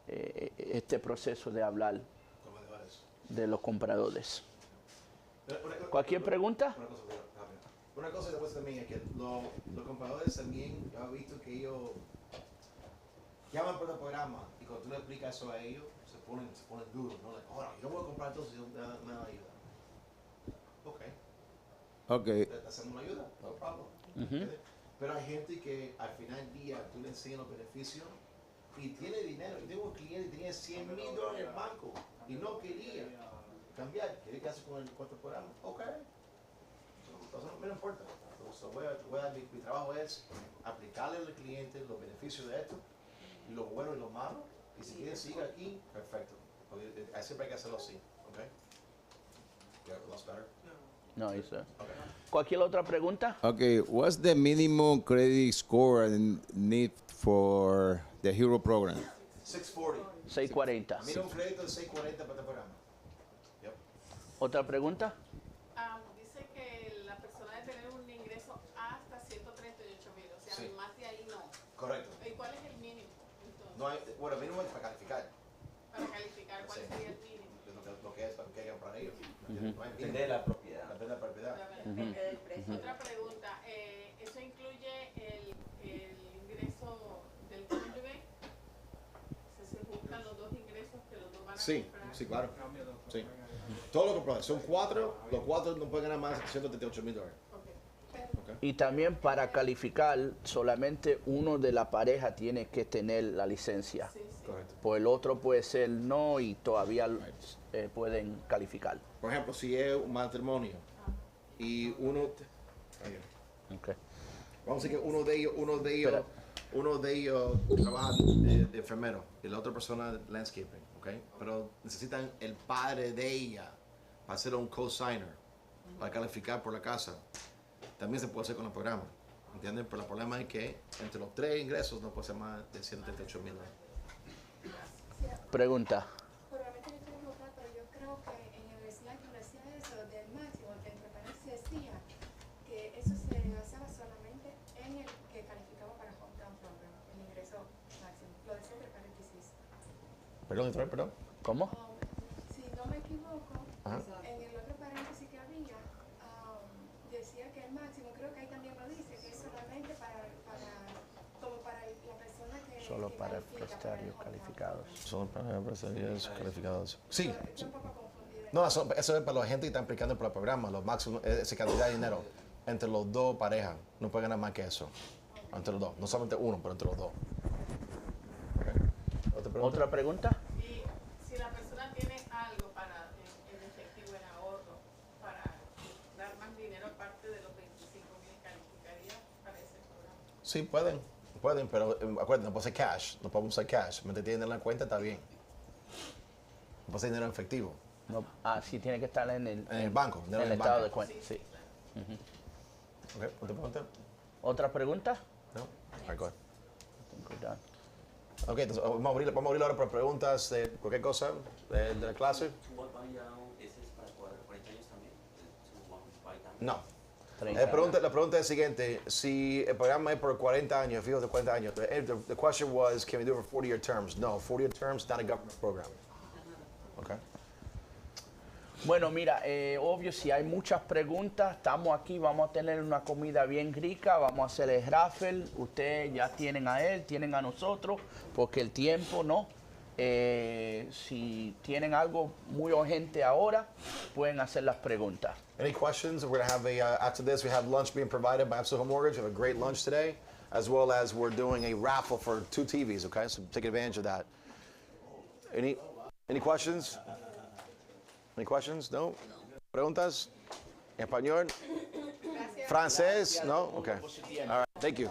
este proceso de hablar de los compradores. ¿Cualquier pregunta? Una cosa después también es que los compradores también, yo he visto que ellos llaman por el programa y cuando tú le explicas eso a ellos, se ponen duros, ¿no? Ahora, yo voy a comprar todo si me dan ayuda. Ok. Te hacemos una ayuda, no problem. Pero hay gente que al final del día tú le enseñas los beneficios y tiene dinero. Yo tengo un cliente que tenía $100,000 en el banco y no quería cambiar. ¿Qué hacer con el programa? Ok. Entonces no me importa. Entonces, mi trabajo es aplicarle al cliente los beneficios de esto, y lo bueno y lo malo. Y si quieren seguir aquí, perfecto. Siempre hay que hacerlo así. ¿Ok? No, eso. Okay. ¿Cualquier otra pregunta? Okay, what's the minimum credit score and need for the Hero program? 640. 640. Minimum crédito de 640 para este programa. Yep. ¿Otra pregunta? Dice que la persona debe tener un ingreso hasta 138,000, o sea, sí. Más de ahí no. Correcto. ¿Y cuál es el mínimo? Entonces? No hay, bueno, el mínimo es para calificar. Para calificar, ¿cuál sería el mínimo? Lo que es para que hay que comprar ellos. No hay Depende de la propiedad. Depende de la propiedad. Otra pregunta, ¿eso incluye el ingreso del cónyuge? ¿Se juntan los dos ingresos que los dos van a comprar? Sí, claro. Sí. Todos los compradores, son 4, los 4 no pueden ganar más de $138,000. Okay. Y también para calificar, solamente uno de la pareja tiene que tener la licencia. Sí. Correcto. Pues el otro puede ser no y todavía pueden calificar. Por ejemplo, si es un matrimonio y uno... Okay. Vamos a decir que uno de ellos trabaja de enfermero y la otra persona de landscaping, ¿okay? Pero necesitan el padre de ella para ser un co-signer, para calificar por la casa. También se puede hacer con el programa, ¿entienden? Pero el problema es que entre los 3 ingresos no puede ser más de $138,000. Pregunta. Probablemente yo estoy equivocada, pero yo creo que en la universidad que decía eso del máximo, que entre paréntesis decía que eso se basaba solamente en el que calificaba para Hometown Program, el ingreso máximo. Lo decía entre paréntesis. Perdón. ¿Cómo? Si no me equivoco, en el otro paréntesis que había, decía que el máximo, creo que ahí también lo dice, que es solamente para la persona que Solo para empresarios calificados. Solo para empresarios calificados. Sí. No, eso es para la gente que está aplicando por el programa, los máximos, esa cantidad de dinero. Entre los dos parejas, no pueden ganar más que eso. Entre los dos. No solamente uno, pero entre los dos. Okay. ¿Otra pregunta? Y si la persona tiene algo para en efectivo, en ahorro, para dar más dinero aparte de los 25,000, ¿calificaría para ese programa? Sí, pueden, pero acuérdense, no puede ser cash, no podemos usar cash. Mientras tienen en la cuenta, está bien. No puede ser dinero en efectivo. No, sí tiene que estar en el banco. En el estado de cuenta, sí. Okay, ¿otra pregunta? ¿Otra pregunta? No. Go ahead. Ok, entonces vamos a abrir ahora para preguntas de cualquier cosa de la clase. ¿Ese es para 40 años también? No. La pregunta es la siguiente. Si el programa es por 40 años, fijos de 40 años, the question was, can we do it for 40-year terms? No, 40-year terms, not a government program. Okay. Bueno, mira, obvio, si hay muchas preguntas, estamos aquí, vamos a tener una comida bien rica, vamos a hacer el raffle, ustedes ya tienen a él, tienen a nosotros, porque el tiempo, ¿no? Si tienen algo muy urgente ahora, pueden hacer las preguntas. Any questions? We're going to have after this, we have lunch being provided by Absolute Home Mortgage. We have a great lunch today, as well as we're doing a raffle for 2 TVs, okay? So take advantage of that. Any questions? Any questions? No? Preguntas? Español? Francés? No? Okay. All right. Thank you.